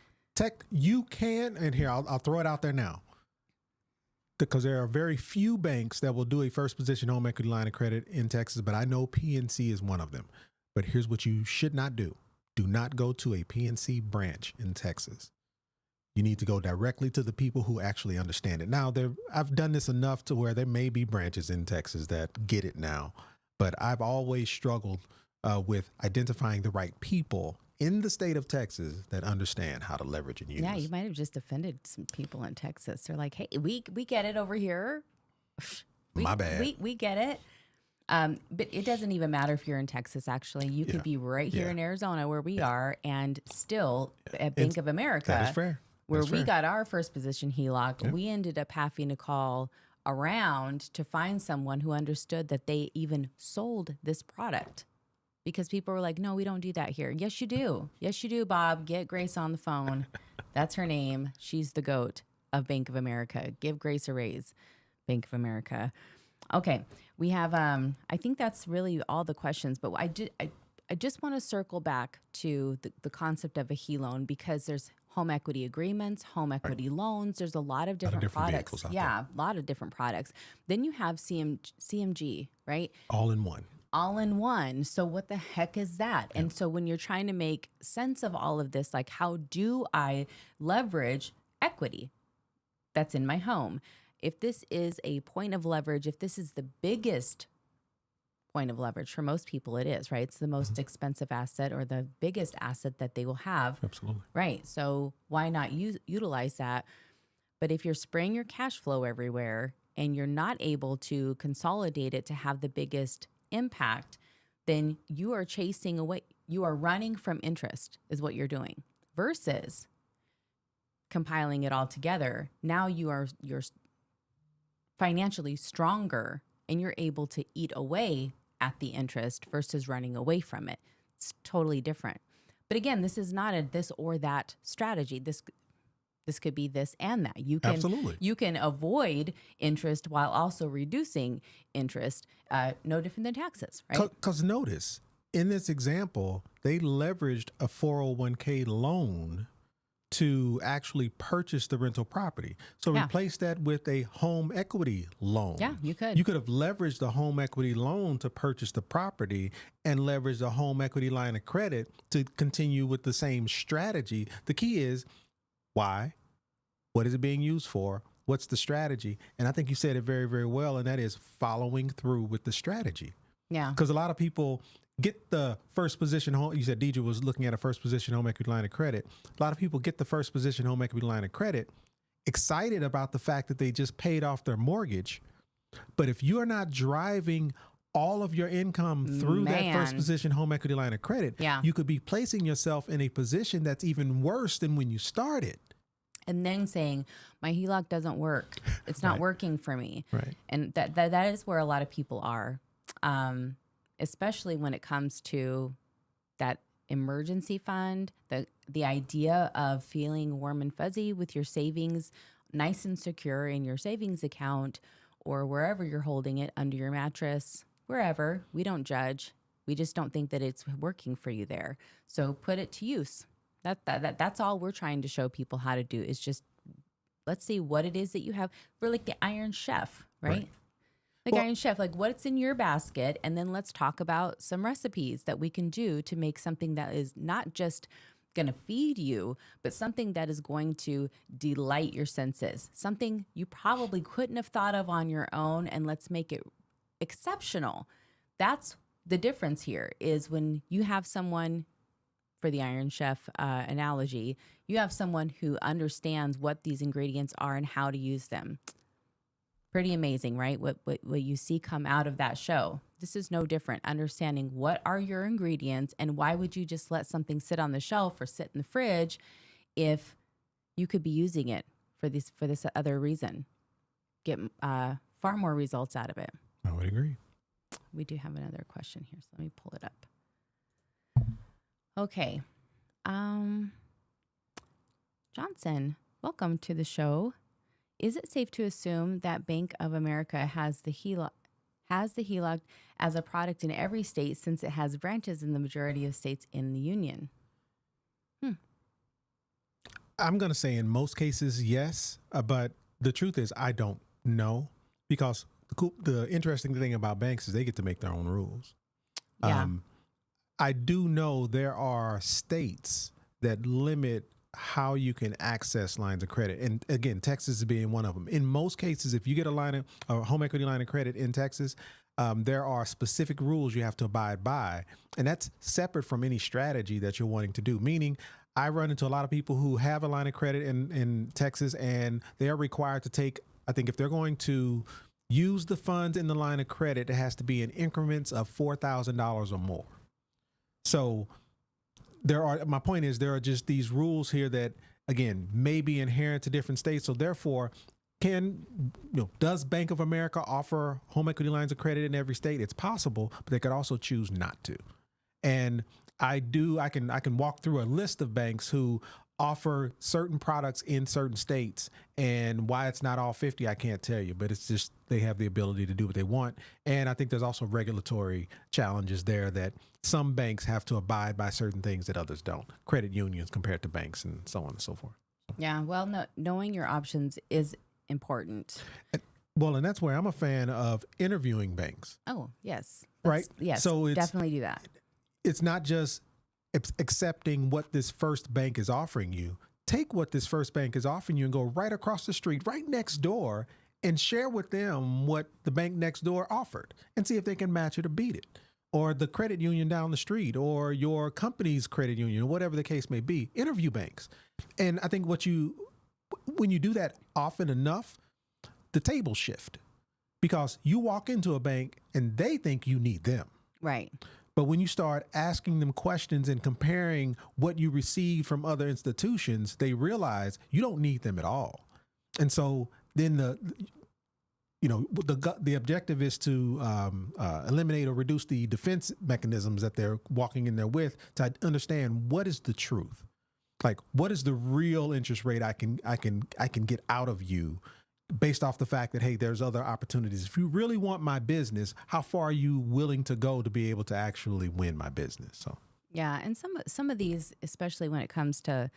you can, and here, I'll throw it out there now, because there are very few banks that will do a first position home equity line of credit in Texas, but I know PNC is one of them. But here's what you should not do. Do not go to a PNC branch in Texas. You need to go directly to the people who actually understand it. Now, I've done this enough to where there may be branches in Texas that get it now, but I've always struggled with identifying the right people in the state of Texas that understand how to leverage and use. Yeah, you might have just offended some people in Texas. They're like, hey, we get it over here. My bad. We get it. But it doesn't even matter if you're in Texas, actually. You could be right here in Arizona where we are and still at Bank of America. That is fair. Where we got our first position HELOC, we ended up having to call around to find someone who understood that they even sold this product. Because people were like, no, we don't do that here. Yes, you do. Yes, you do, Bob. Get Grace on the phone. That's her name. She's the GOAT of Bank of America. Give Grace a raise, Bank of America. Okay, we have, I think that's really all the questions. But I just want to circle back to the concept of a HELOC, because there's home equity agreements, home equity loans. There's a lot of different products. Yeah, a lot of different products. Then you have CMG, right? All in one. All in one. So what the heck is that? And so when you're trying to make sense of all of this, like how do I leverage equity that's in my home? If this is a point of leverage, if this is the biggest point of leverage for most people, it is, right? It's the most expensive asset or the biggest asset that they will have. Absolutely. Right. So why not utilize that? But if you're spraying your cash flow everywhere and you're not able to consolidate it to have the biggest impact, then you are chasing away. you are running from interest is what you're doing versus compiling it all together. Now you're financially stronger and you're able to eat away at the interest versus running away from it. It's totally different. But again, this is not a this or that strategy. This could be this and that. Absolutely. You can avoid interest while also reducing interest. No different than taxes, right? Because notice, in this example, they leveraged a 401k loan to actually purchase the rental property. So replace that with a home equity loan. Yeah, you could. You could have leveraged the home equity loan to purchase the property and leverage the home equity line of credit to continue with the same strategy. The key is why? What is it being used for? What's the strategy? And I think you said it very, very well, and that is following through with the strategy. Yeah. Because a lot of people get the first position home. You said Deidre was looking at a first position home equity line of credit. A lot of people get the first position home equity line of credit, excited about the fact that they just paid off their mortgage. But if you're not driving all of your income through that first position home equity line of credit, you could be placing yourself in a position that's even worse than when you started. And then saying, my HELOC doesn't work. It's not working for me. Right. And that is where a lot of people are. Especially when it comes to that emergency fund, the idea of feeling warm and fuzzy with your savings nice and secure in your savings account or wherever you're holding it, under your mattress, wherever. We don't judge. We just don't think that it's working for you there. So put it to use. That's all we're trying to show people how to do is just, let's see what it is that you have. We're like the Iron Chef, right? Like Iron Chef, like what's in your basket, and then let's talk about some recipes that we can do to make something that is not just going to feed you, but something that is going to delight your senses, something you probably couldn't have thought of on your own, and let's make it exceptional. That's the difference here is when you have someone, for the Iron Chef analogy, you have someone who understands what these ingredients are and how to use them. Pretty amazing, right? What you see come out of that show. This is no different. Understanding what are your ingredients and why would you just let something sit on the shelf or sit in the fridge if you could be using it for this other reason. Get far more results out of it. I would agree. We do have another question here, so let me pull it up. Okay. Johnson, welcome to the show. Is it safe to assume that Bank of America has the HELOC as a product in every state since it has branches in the majority of states in the union? I'm going to say in most cases, yes. But the truth is I don't know, because the interesting thing about banks is they get to make their own rules. Yeah. I do know there are states that limit how you can access lines of credit. And again, Texas is being one of them. In most cases, if you get a home equity line of credit in Texas, there are specific rules you have to abide by. And that's separate from any strategy that you're wanting to do. Meaning, I run into a lot of people who have a line of credit in Texas, and they are required to take, I think if they're going to use the funds in the line of credit, it has to be in increments of $4,000 or more. So my point is there are just these rules here that, again, may be inherent to different states. So therefore, does Bank of America offer home equity lines of credit in every state? It's possible, but they could also choose not to. And I can walk through a list of banks who offer certain products in certain states, and why it's not all 50, I can't tell you, but it's just, they have the ability to do what they want. And I think there's also regulatory challenges there that some banks have to abide by certain things that others don't. Credit unions compared to banks and so on and so forth. Yeah. Well, knowing your options is important. And that's where I'm a fan of interviewing banks. Oh, yes. Right? Yes. So definitely do that. It's not just accepting what this first bank is offering you. Take what this first bank is offering you and go right across the street, right next door, and share with them what the bank next door offered and see if they can match it or beat it. Or the credit union down the street, or your company's credit union, or whatever the case may be. Interview banks. And I think when you do that often enough, the tables shift, because you walk into a bank and they think you need them. Right. But when you start asking them questions and comparing what you received from other institutions, they realize you don't need them at all. And so then the objective is to eliminate or reduce the defense mechanisms that they're walking in there with, to understand what is the truth. Like, what is the real interest rate I can get out of you based off the fact that, hey, there's other opportunities. If you really want my business, how far are you willing to go to be able to actually win my business? So Yeah, and some of these, especially when it comes to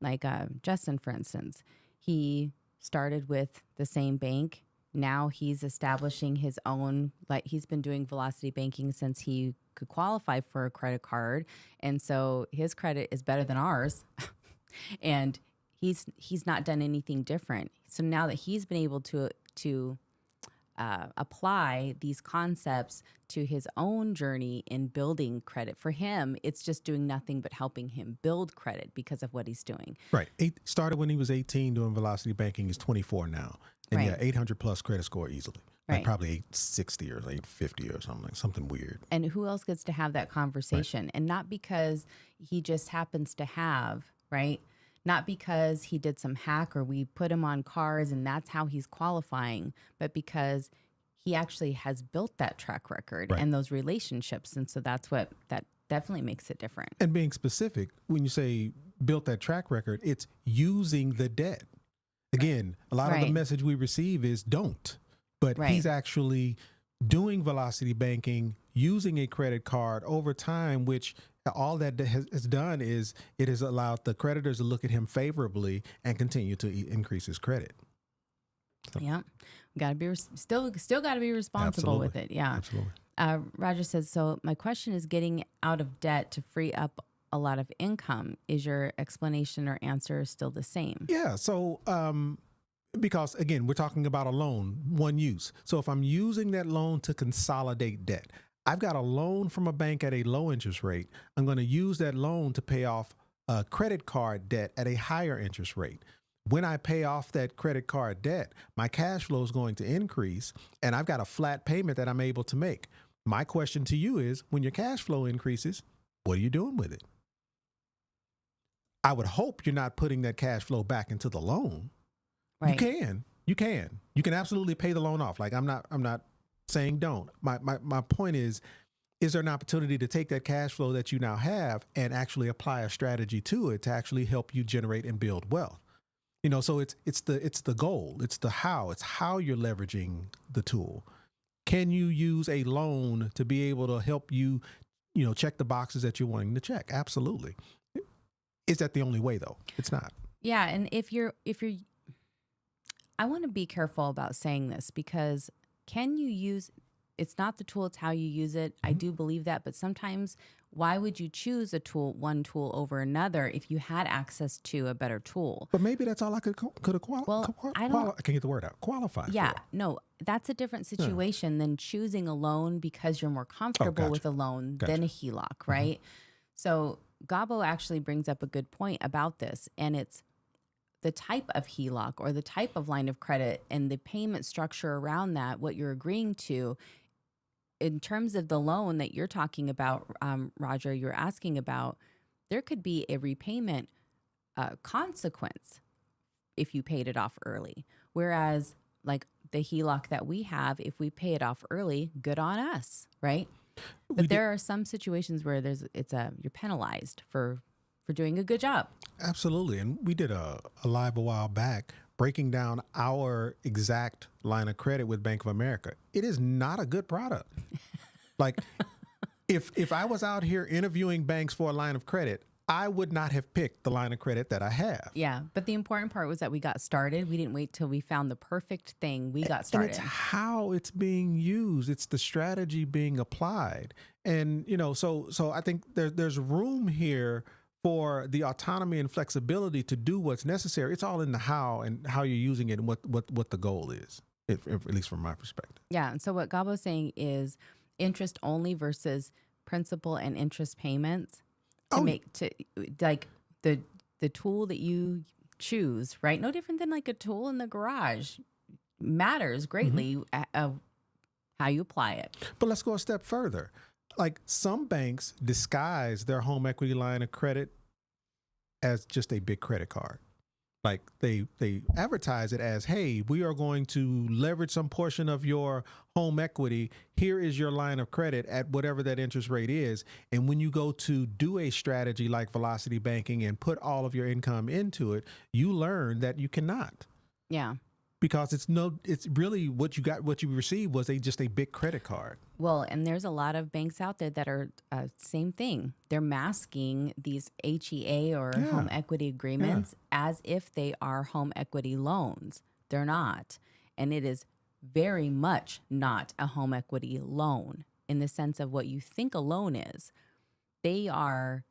like Justin, for instance, he started with the same bank. Now he's establishing his own, like he's been doing velocity banking since he could qualify for a credit card. And so his credit is better than ours. And he's not done anything different. So now that he's been able to apply these concepts to his own journey in building credit, for him, it's just doing nothing but helping him build credit because of what he's doing. Right. Started when he was 18 doing velocity banking. He's 24 now. And Right. yeah, 800 plus credit score easily. Like Right. probably 860 or 850 or something, like something weird. And who else gets to have that conversation? Right. And not because he just happens to have, right? Not because he did some hack or we put him on cars and that's how he's qualifying, but because he actually has built that track record and those relationships. And so that definitely makes it different. And being specific, when you say built that track record, it's using the debt. Again, a lot of the message we receive is don't, but he's actually doing velocity banking, using a credit card over time, which all that has done is it has allowed the creditors to look at him favorably and continue to increase his credit. So. Yeah, got to be still got to be responsible with it. Yeah, absolutely. Roger says, so my question is getting out of debt to free up a lot of income. Is your explanation or answer still the same? Yeah. So, because again, we're talking about a loan, one use. So if I'm using that loan to consolidate debt, I've got a loan from a bank at a low interest rate. I'm going to use that loan to pay off a credit card debt at a higher interest rate. When I pay off that credit card debt, my cash flow is going to increase and I've got a flat payment that I'm able to make. My question to you is, when your cash flow increases, what are you doing with it? I would hope you're not putting that cash flow back into the loan. Right. You can absolutely pay the loan off. Like I'm not saying don't. My point is there an opportunity to take that cash flow that you now have and actually apply a strategy to it to actually help you generate and build wealth? You know, so it's the goal. It's how you're leveraging the tool. Can you use a loan to be able to help you, check the boxes that you're wanting to check? Absolutely. Is that the only way though? It's not. Yeah. And if you're, I want to be careful about saying this because can you use, it's not the tool, it's how you use it. I do believe that, but sometimes why would you choose one tool over another if you had access to a better tool? But maybe that's all I could I can't get the word out. Qualify. Yeah, for. No, that's a different situation than choosing a loan because you're more comfortable with a loan than a HELOC, right? So Gabo actually brings up a good point about this, and it's the type of HELOC or the type of line of credit and the payment structure around that, what you're agreeing to. In terms of the loan that you're talking about, Roger, you're asking about, there could be a repayment consequence if you paid it off early. Whereas like the HELOC that we have, if we pay it off early, good on us, right? But there are some situations where you're penalized for doing a good job. Absolutely. And we did a live a while back breaking down our exact line of credit with Bank of America. It is not a good product. Like if I was out here interviewing banks for a line of credit, I would not have picked the line of credit that I have. Yeah. But the important part was that we got started. We didn't wait till we found the perfect thing. We got started. And it's how it's being used. It's the strategy being applied. And, so I think there's room here for the autonomy and flexibility to do what's necessary. It's all in the how and how you're using it and what the goal is, at least from my perspective. Yeah. And so what Gabo's saying is interest only versus principal and interest payments like the tool that you choose, right? No different than like a tool in the garage matters greatly how you apply it. But let's go a step further. like some banks disguise their home equity line of credit as just a big credit card. Like they advertise it as, hey, we are going to leverage some portion of your home equity. Here is your line of credit at whatever that interest rate is. And when you go to do a strategy like velocity banking and put all of your income into it, you learn that you cannot. Yeah. Because it's really what you received was just a big credit card. Well, and there's a lot of banks out there that are same thing. They're masking these HEA or home equity agreements as if they are home equity loans. They're not. And it is very much not a home equity loan in the sense of what you think a loan is. They are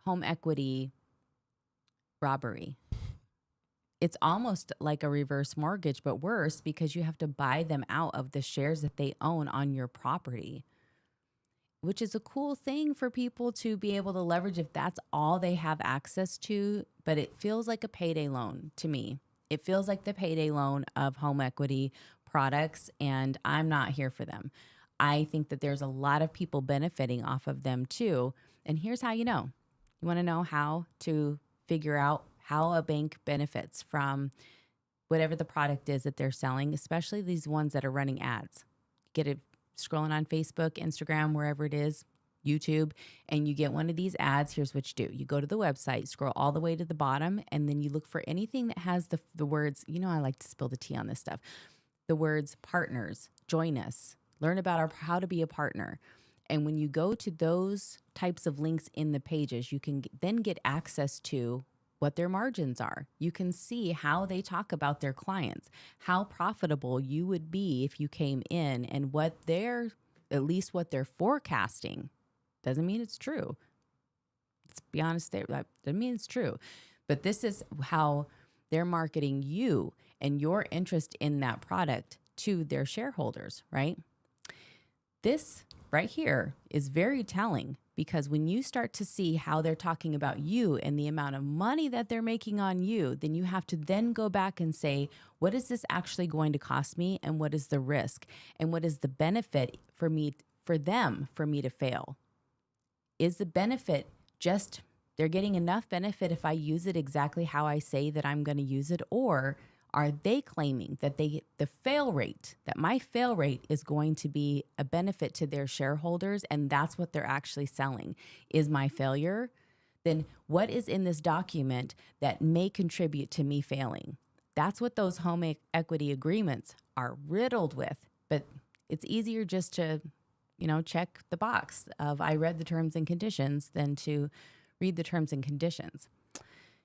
home equity robbery. It's almost like a reverse mortgage, but worse because you have to buy them out of the shares that they own on your property, which is a cool thing for people to be able to leverage if that's all they have access to. But it feels like a payday loan to me. It feels like the payday loan of home equity products, and I'm not here for them. I think that there's a lot of people benefiting off of them too. And here's how you know. You want to know how to figure out how a bank benefits from whatever the product is that they're selling, especially these ones that are running ads. Get it scrolling on Facebook, Instagram, wherever it is, YouTube, and you get one of these ads. Here's what you do. You go to the website, scroll all the way to the bottom, and then you look for anything that has the words, I like to spill the tea on this stuff, the words partners, join us, learn about how to be a partner. And when you go to those types of links in the pages, you can then get access to what their margins are. You can see how they talk about their clients, how profitable you would be if you came in, and at least what they're forecasting. Doesn't mean it's true. Let's be honest there. That doesn't mean it's true. But this is how they're marketing you and your interest in that product to their shareholders, right? This right here is very telling, because when you start to see how they're talking about you and the amount of money that they're making on you, then you have to then go back and say, what is this actually going to cost me? And what is the risk? And what is the benefit for me to fail? Is the benefit just they're getting enough benefit if I use it exactly how I say that I'm going to use it? Or are they claiming that my fail rate is going to be a benefit to their shareholders, and that's what they're actually selling is my failure? Then what is in this document that may contribute to me failing? That's what those home equity agreements are riddled with. But it's easier just to, check the box of I read the terms and conditions than to read the terms and conditions.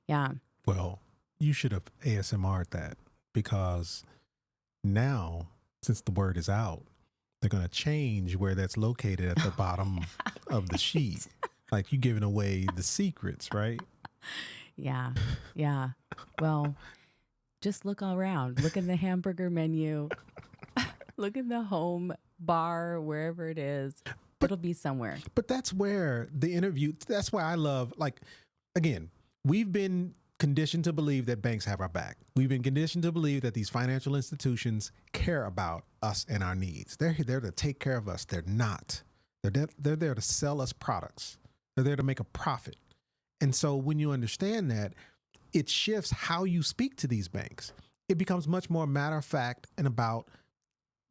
Yeah. Well, you should have ASMR'd that, because now, since the word is out, they're going to change where that's located at the bottom of the sheet. Like you giving away the secrets, right? Yeah. Yeah. Well, just look all around. Look in the hamburger menu. Look in the home bar, wherever it is. It'll be somewhere. But that's where that's why I love, again, we've been conditioned to believe that banks have our back. We've been conditioned to believe that these financial institutions care about us and our needs. They're there to take care of us. They're not. They're there to sell us products. They're there to make a profit. And so when you understand that, it shifts how you speak to these banks. It becomes much more matter of fact and about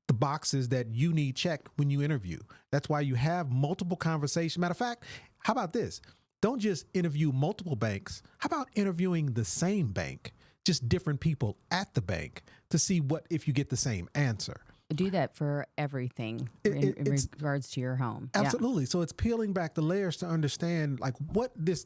the boxes that you need checked when you interview. That's why you have multiple conversations. Matter of fact, how about this? Don't just interview multiple banks. How about interviewing the same bank, just different people at the bank, to see if you get the same answer? Do that for everything in regards to your home. Absolutely. Yeah. So it's peeling back the layers to understand what this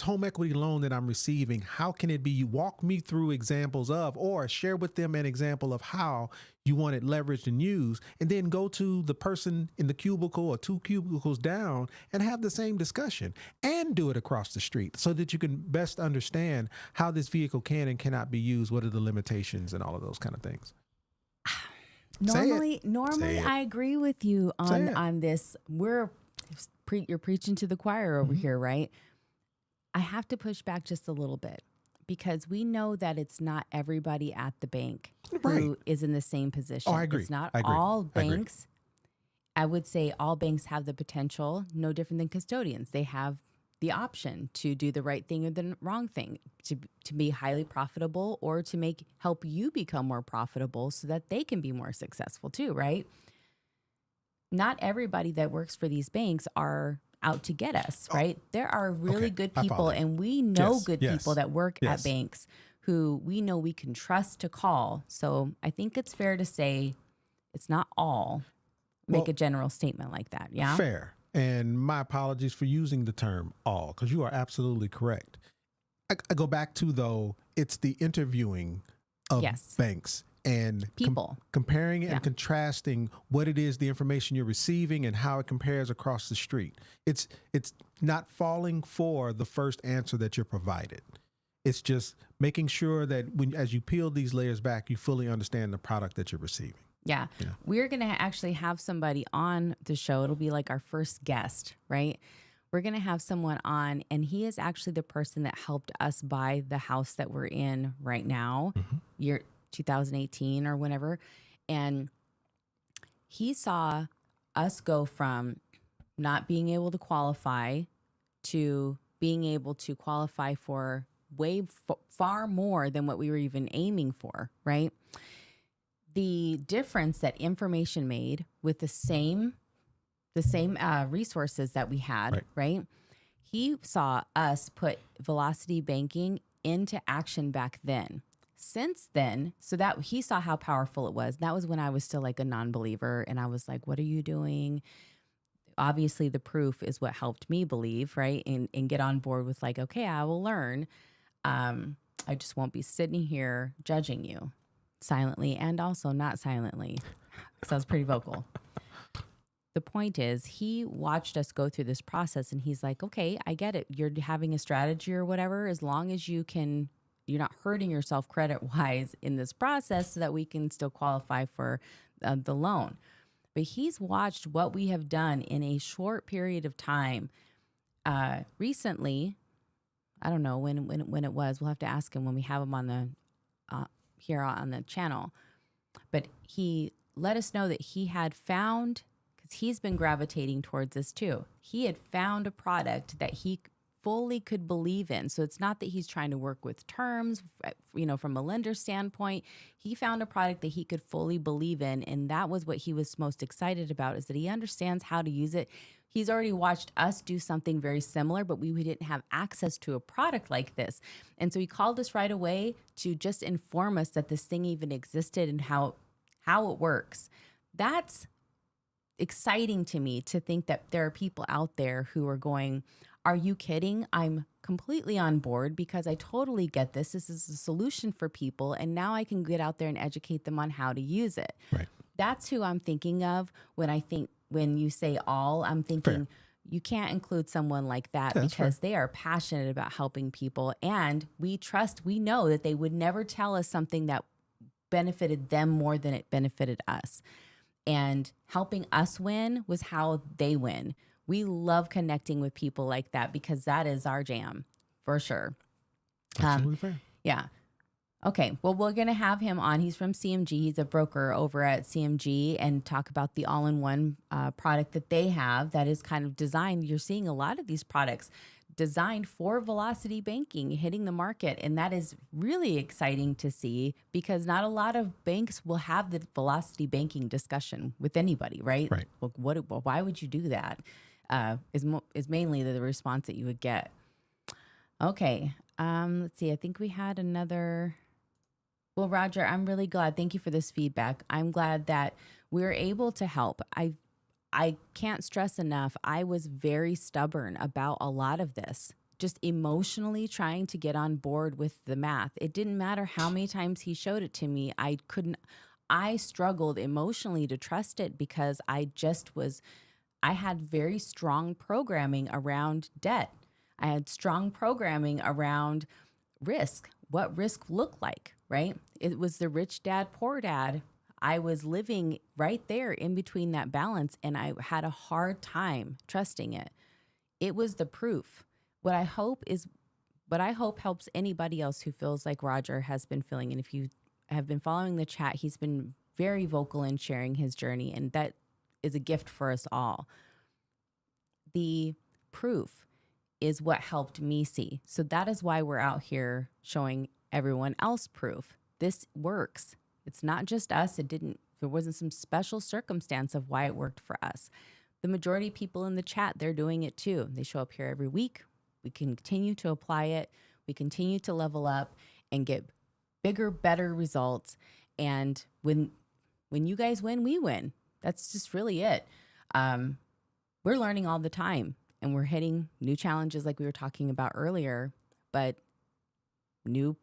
home equity loan that I'm receiving, how can it be? You walk me through examples of, or share with them an example of how you want it leveraged and used, and then go to the person in the cubicle or 2 cubicles down and have the same discussion, and do it across the street so that you can best understand how this vehicle can and cannot be used. What are the limitations and all of those kind of things. Normally, I agree with you on this. You're preaching to the choir over here, right? I have to push back just a little bit, because we know that it's not everybody at the bank who is in the same position. Oh, I agree. It's not I agree. all banks I would say all banks have the potential, no different than custodians. They have the option to do the right thing or the wrong thing, to be highly profitable or to help you become more profitable so that they can be more successful too, right? Not everybody that works for these banks are out to get us, right? There are really Okay, good I people, follow you. and we know Yes, good yes, people that work yes. at banks who we know we can trust to call. So I think it's fair to say it's not all. Make Well, a general statement like that. Yeah. Fair. And my apologies for using the term all, because you are absolutely correct. I go back to, though, it's the interviewing of Yes. banks and People. comparing Yeah. and contrasting what it is, the information you're receiving and how it compares across the street. It's not falling for the first answer that you're provided. It's just making sure that as you peel these layers back, you fully understand the product that you're receiving. Yeah. We're going to actually have somebody on the show. It'll be like our first guest, right? We're going to have someone on, and he is actually the person that helped us buy the house that we're in right now, year 2018 or whenever. And he saw us go from not being able to qualify to being able to qualify for far more than what we were even aiming for, right? The difference that information made with the same resources that we had, right? He saw us put velocity banking into action back then. Since then, so that he saw how powerful it was. That was when I was still like a non-believer, and I was like, what are you doing? Obviously, the proof is what helped me believe, right? And get on board with like, okay, I will learn. I just won't be sitting here judging you silently and also not silently. So I was pretty vocal. The point is, he watched us go through this process and he's like, okay, I get it. You're having a strategy or whatever, as long as you're not hurting yourself credit wise in this process so that we can still qualify for the loan. But he's watched what we have done in a short period of time. Recently, I don't know when it was. We'll have to ask him when we have him on the here on the channel. But he let us know that he had found, because he's been gravitating towards this too. He had found a product that he fully could believe in. So it's not that he's trying to work with terms, from a lender standpoint. He found a product that he could fully believe in. And that was what he was most excited about, is that he understands how to use it. He's already watched us do something very similar, but we didn't have access to a product like this. And so he called us right away to just inform us that this thing even existed and how it works. That's exciting to me, to think that there are people out there who are going, are you kidding? I'm completely on board, because I totally get this. This is a solution for people. And now I can get out there and educate them on how to use it. Right. That's who I'm thinking of when you say all. I'm thinking you can't include someone like that, because they are passionate about helping people. And we know that they would never tell us something that benefited them more than it benefited us. And helping us win was how they win. We love connecting with people like that, because that is our jam, for sure. Absolutely fair. Yeah. Okay. Well, we're going to have him on. He's from CMG. He's a broker over at CMG, and talk about the all-in-one product that they have that is kind of designed. You're seeing a lot of these products designed for velocity banking hitting the market. And that is really exciting to see, because not a lot of banks will have the velocity banking discussion with anybody, right? Right. Well, why would you do that? Is mainly the response that you would get. Okay. Let's see. I think we had another. Well, Roger, I'm really glad. Thank you for this feedback. I'm glad that we're able to help. I can't stress enough, I was very stubborn about a lot of this, just emotionally trying to get on board with the math. It didn't matter how many times he showed it to me. I struggled emotionally to trust it, because I had very strong programming around debt. I had strong programming around risk, what risk looked like, right? It was the rich dad, poor dad. I was living right there in between that balance, and I had a hard time trusting it. It was the proof. What I hope helps anybody else who feels like Roger has been feeling. And if you have been following the chat, he's been very vocal in sharing his journey, and that is a gift for us all. The proof is what helped me see. So that is why we're out here showing everyone else proof. This works. It's not just us. There wasn't some special circumstance of why it worked for us. The majority of people in the chat, they're doing it too. They show up here every week. We continue to apply it. We continue to level up and get bigger, better results. And when you guys win, we win. That's just really it. We're learning all the time, and we're hitting new challenges like we were talking about earlier, but new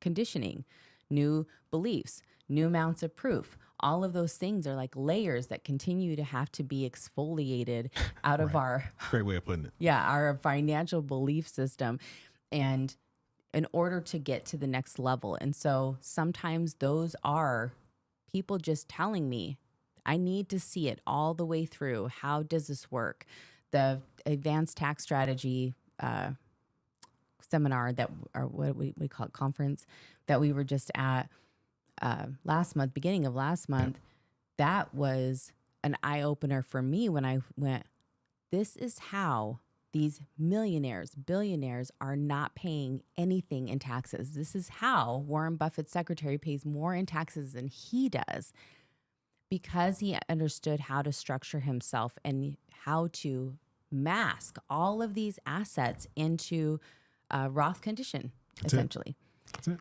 conditioning, new beliefs, new amounts of proof. All of those things are like layers that continue to have to be exfoliated out of our Great way of putting it. Yeah, our financial belief system, and in order to get to the next level. And so sometimes those are people just telling me, I need to see it all the way through. How does this work? The advanced tax strategy seminar or what we call it, conference that we were just at last month, beginning of last month, that was an eye opener for me when I went, this is how these millionaires, billionaires are not paying anything in taxes. This is how Warren Buffett's secretary pays more in taxes than he does, because he understood how to structure himself and how to mask all of these assets into a Roth condition, essentially. That's it.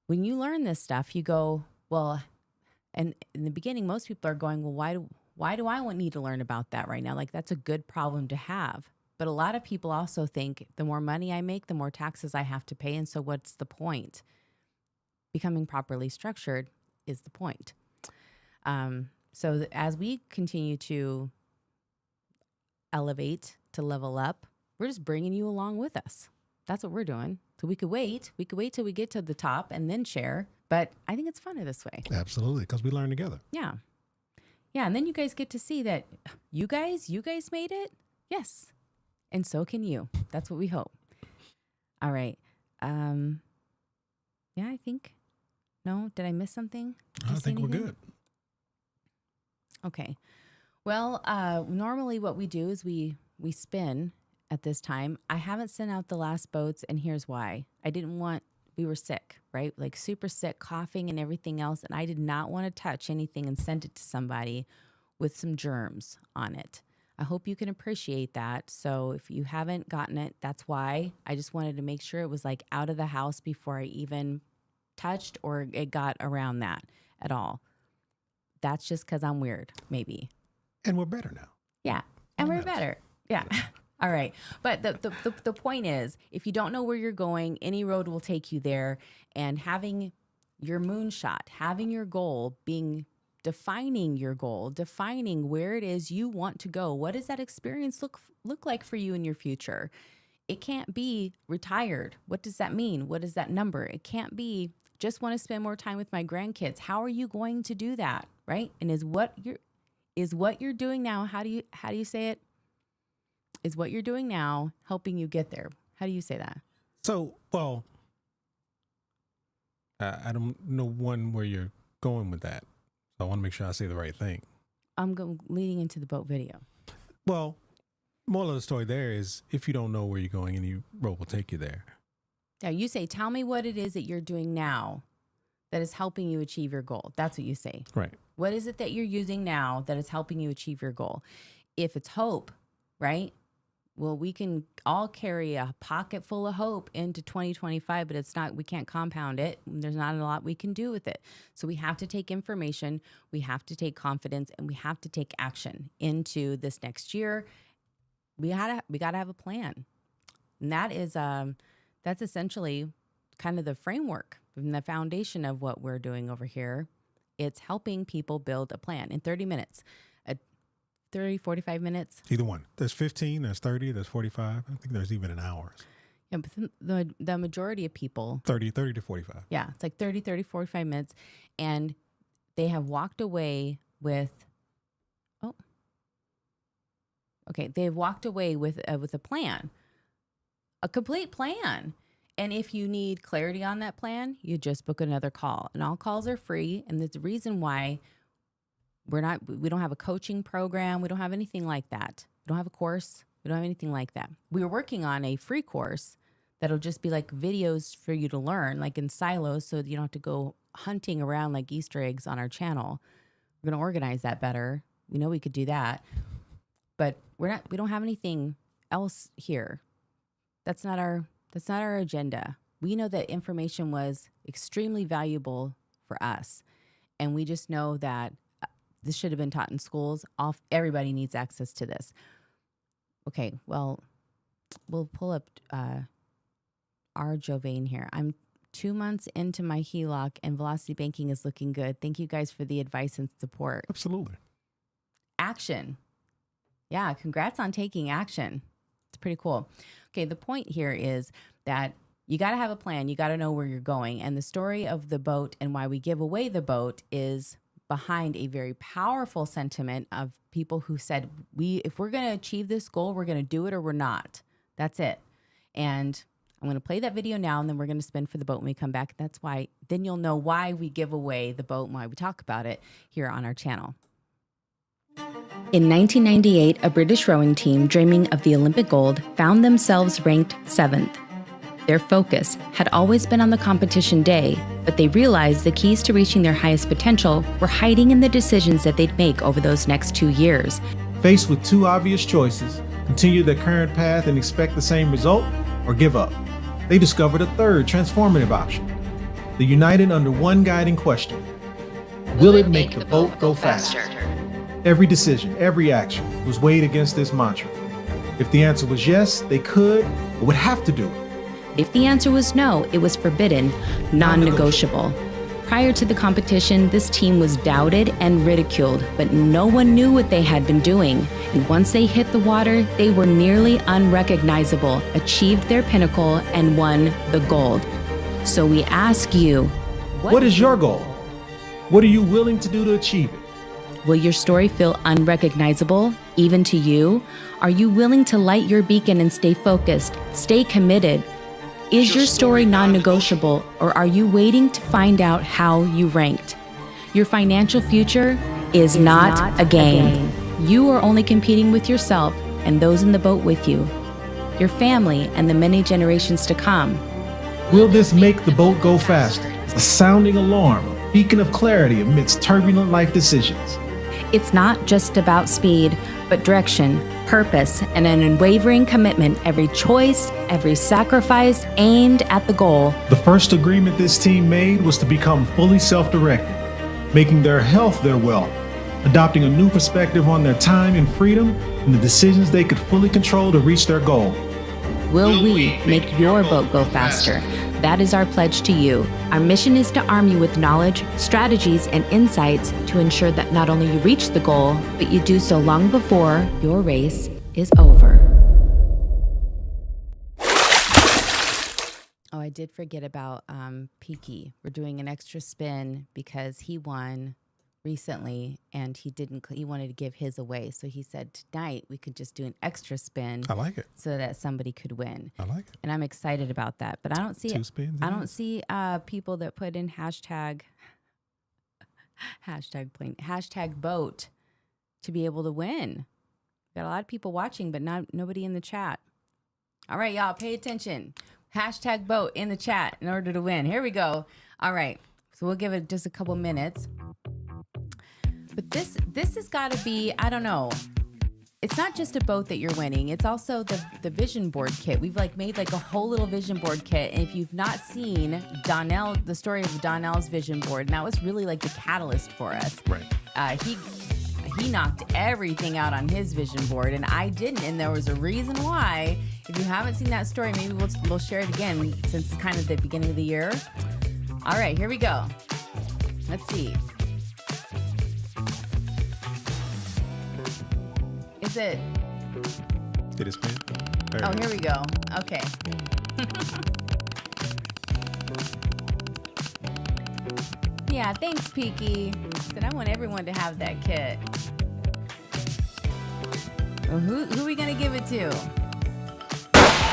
When you learn this stuff, you go, well, and in the beginning, most people are going, well, why do I need to learn about that right now? Like, that's a good problem to have. But a lot of people also think the more money I make, the more taxes I have to pay. And so what's the point? Becoming properly structured is the point. So as we continue to elevate, to level up, we're just bringing you along with us. That's what we're doing. So we could wait till we get to the top and then share. But I think it's funner this way. Absolutely, because we learn together. Yeah. Yeah, and then you guys get to see that you guys made it. Yes. And so can you. That's what we hope. All right. Yeah, I think. No, did I miss something? I think we're good. Okay. Well, normally what we do is we spin at this time. I haven't sent out the last boats, and here's why. We were sick, right? Like super sick, coughing and everything else, and I did not want to touch anything and send it to somebody with some germs on it. I hope you can appreciate that. So if you haven't gotten it, that's why. I just wanted to make sure it was like out of the house before I even touched or it got around that at all. That's just because I'm weird, maybe. And we're better now. Yeah. And we're better. Yeah. All right. But the point is, if you don't know where you're going, any road will take you there. And having your moonshot, having your goal, defining your goal, defining where it is you want to go. What does that experience look like for you in your future? It can't be retired. What does that mean? What is that number? It can't be just want to spend more time with my grandkids. How are you going to do that? Right? And is what you're doing now, how do you say it? Is what you're doing now helping you get there? How do you say that? So, well, I don't know where you're going with that. So I want to make sure I say the right thing. I'm leading into the boat video. Well, moral of the story there is, if you don't know where you're going, any road will take you there. Yeah, you say, tell me what it is that you're doing now that is helping you achieve your goal. That's what you say. Right. What is it that you're using now that is helping you achieve your goal? If it's hope, right? Well, we can all carry a pocket full of hope into 2025, but we can't compound it. There's not a lot we can do with it. So we have to take information, we have to take confidence, and we have to take action into this next year. We gotta have a plan. And that is, that's essentially kind of the framework and the foundation of what we're doing over here. It's helping people build a plan in 30 minutes. 30, 45 minutes. Either one. There's 15, there's 30, there's 45. I think there's even an hour. Yeah, but the majority of people. 30 to 45. Yeah, it's like 30, 45 minutes. And they have walked away with, they've walked away with a plan, a complete plan. And if you need clarity on that plan, you just book another call. And all calls are free. And there's a reason why we don't have a coaching program. We don't have anything like that. We don't have a course. We don't have anything like that. We were working on a free course that'll just be like videos for you to learn, like in silos, so that you don't have to go hunting around like Easter eggs on our channel. We're going to organize that better. We know we could do that, but we don't have anything else here. That's not our agenda. We know that information was extremely valuable for us. And we just know that this should have been taught in schools. Everybody needs access to this. Okay, well, we'll pull up our Jovain here. I'm 2 months into my HELOC and Velocity Banking is looking good. Thank you guys for the advice and support. Absolutely. Action. Yeah, congrats on taking action. It's pretty cool. Okay, the point here is that you got to have a plan. You got to know where you're going. And the story of the boat and why we give away the boat is behind a very powerful sentiment of people who said, if we're going to achieve this goal, we're going to do it or we're not. That's it. And I'm going to play that video now, and then we're going to spin for the boat when we come back. That's why, then you'll know why we give away the boat and why we talk about it here on our channel. In 1998, a British rowing team dreaming of the Olympic gold found themselves ranked 7th. Their focus had always been on the competition day, but they realized the keys to reaching their highest potential were hiding in the decisions that they'd make over those next 2 years. Faced with two obvious choices, continue their current path and expect the same result, or give up, they discovered a third transformative option. They united under one guiding question: will it make the boat go faster? Every decision, every action was weighed against this mantra. If the answer was yes, they could or would have to do it. If the answer was no, it was forbidden, non-negotiable. Prior to the competition, this team was doubted and ridiculed, but no one knew what they had been doing. And once they hit the water, they were nearly unrecognizable, achieved their pinnacle, and won the gold. So we ask you, what is your goal? What are you willing to do to achieve it? Will your story feel unrecognizable, even to you? Are you willing to light your beacon and stay focused, stay committed? Is your story non-negotiable, or are you waiting to find out how you ranked? Your financial future is not a game. You are only competing with yourself and those in the boat with you, your family and the many generations to come. Will this make the boat go faster? A sounding alarm, a beacon of clarity amidst turbulent life decisions. It's not just about speed, but direction, purpose, and an unwavering commitment. Every choice, every sacrifice aimed at the goal. The first agreement this team made was to become fully self-directed, making their health their wealth, adopting a new perspective on their time and freedom, and the decisions they could fully control to reach their goal. Will we make your boat go faster? That is our pledge to you. Our mission is to arm you with knowledge, strategies, and insights to ensure that not only you reach the goal, but you do so long before your race is over. Oh, I did forget about Peaky. We're doing an extra spin because he won recently and he wanted to give his away. So he said tonight we could just do an extra spin. I like it. So that somebody could win. I like it. And I'm excited about that. But I don't see 2 spins. I don't see people that put in hashtag boat to be able to win. Got a lot of people watching, but nobody in the chat. All right, y'all, pay attention. Hashtag boat in the chat in order to win. Here we go. All right. So we'll give it just a couple minutes. But this has got to be, I don't know. It's not just a boat that you're winning. It's also the vision board kit. We've made a whole little vision board kit. And if you've not seen Donnell, the story of Donnell's vision board, and that was really like the catalyst for us. Right. He knocked everything out on his vision board, and I didn't. And there was a reason why. If you haven't seen that story, maybe we'll share it again since it's kind of the beginning of the year. All right, here we go. Let's see. Is it? Did it spin? Oh, here we go. Okay. Yeah, thanks, Peaky. Said I want everyone to have that kit. Well, who are we gonna give it to? Hey!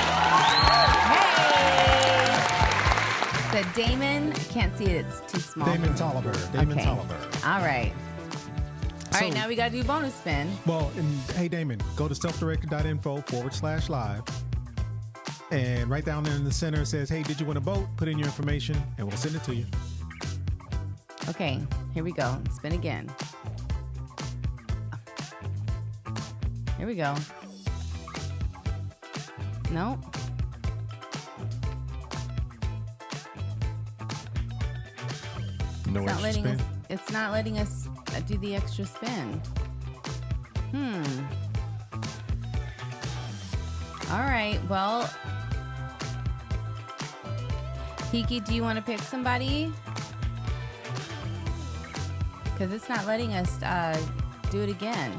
Said Damon. I can't see it. It's too small. Damon Tolliver. Okay. All right. All right, now we got to do bonus spin. Well, and hey, Damon, go to selfdirected.info/live. And right down there in the center it says, hey, did you win a boat? Put in your information and we'll send it to you. Okay, here we go. Spin again. Here we go. Nope. No It's not extra letting spin. us. It's not letting us do the extra spin. All right. Well, Kiki, do you want to pick somebody? Because it's not letting us do it again.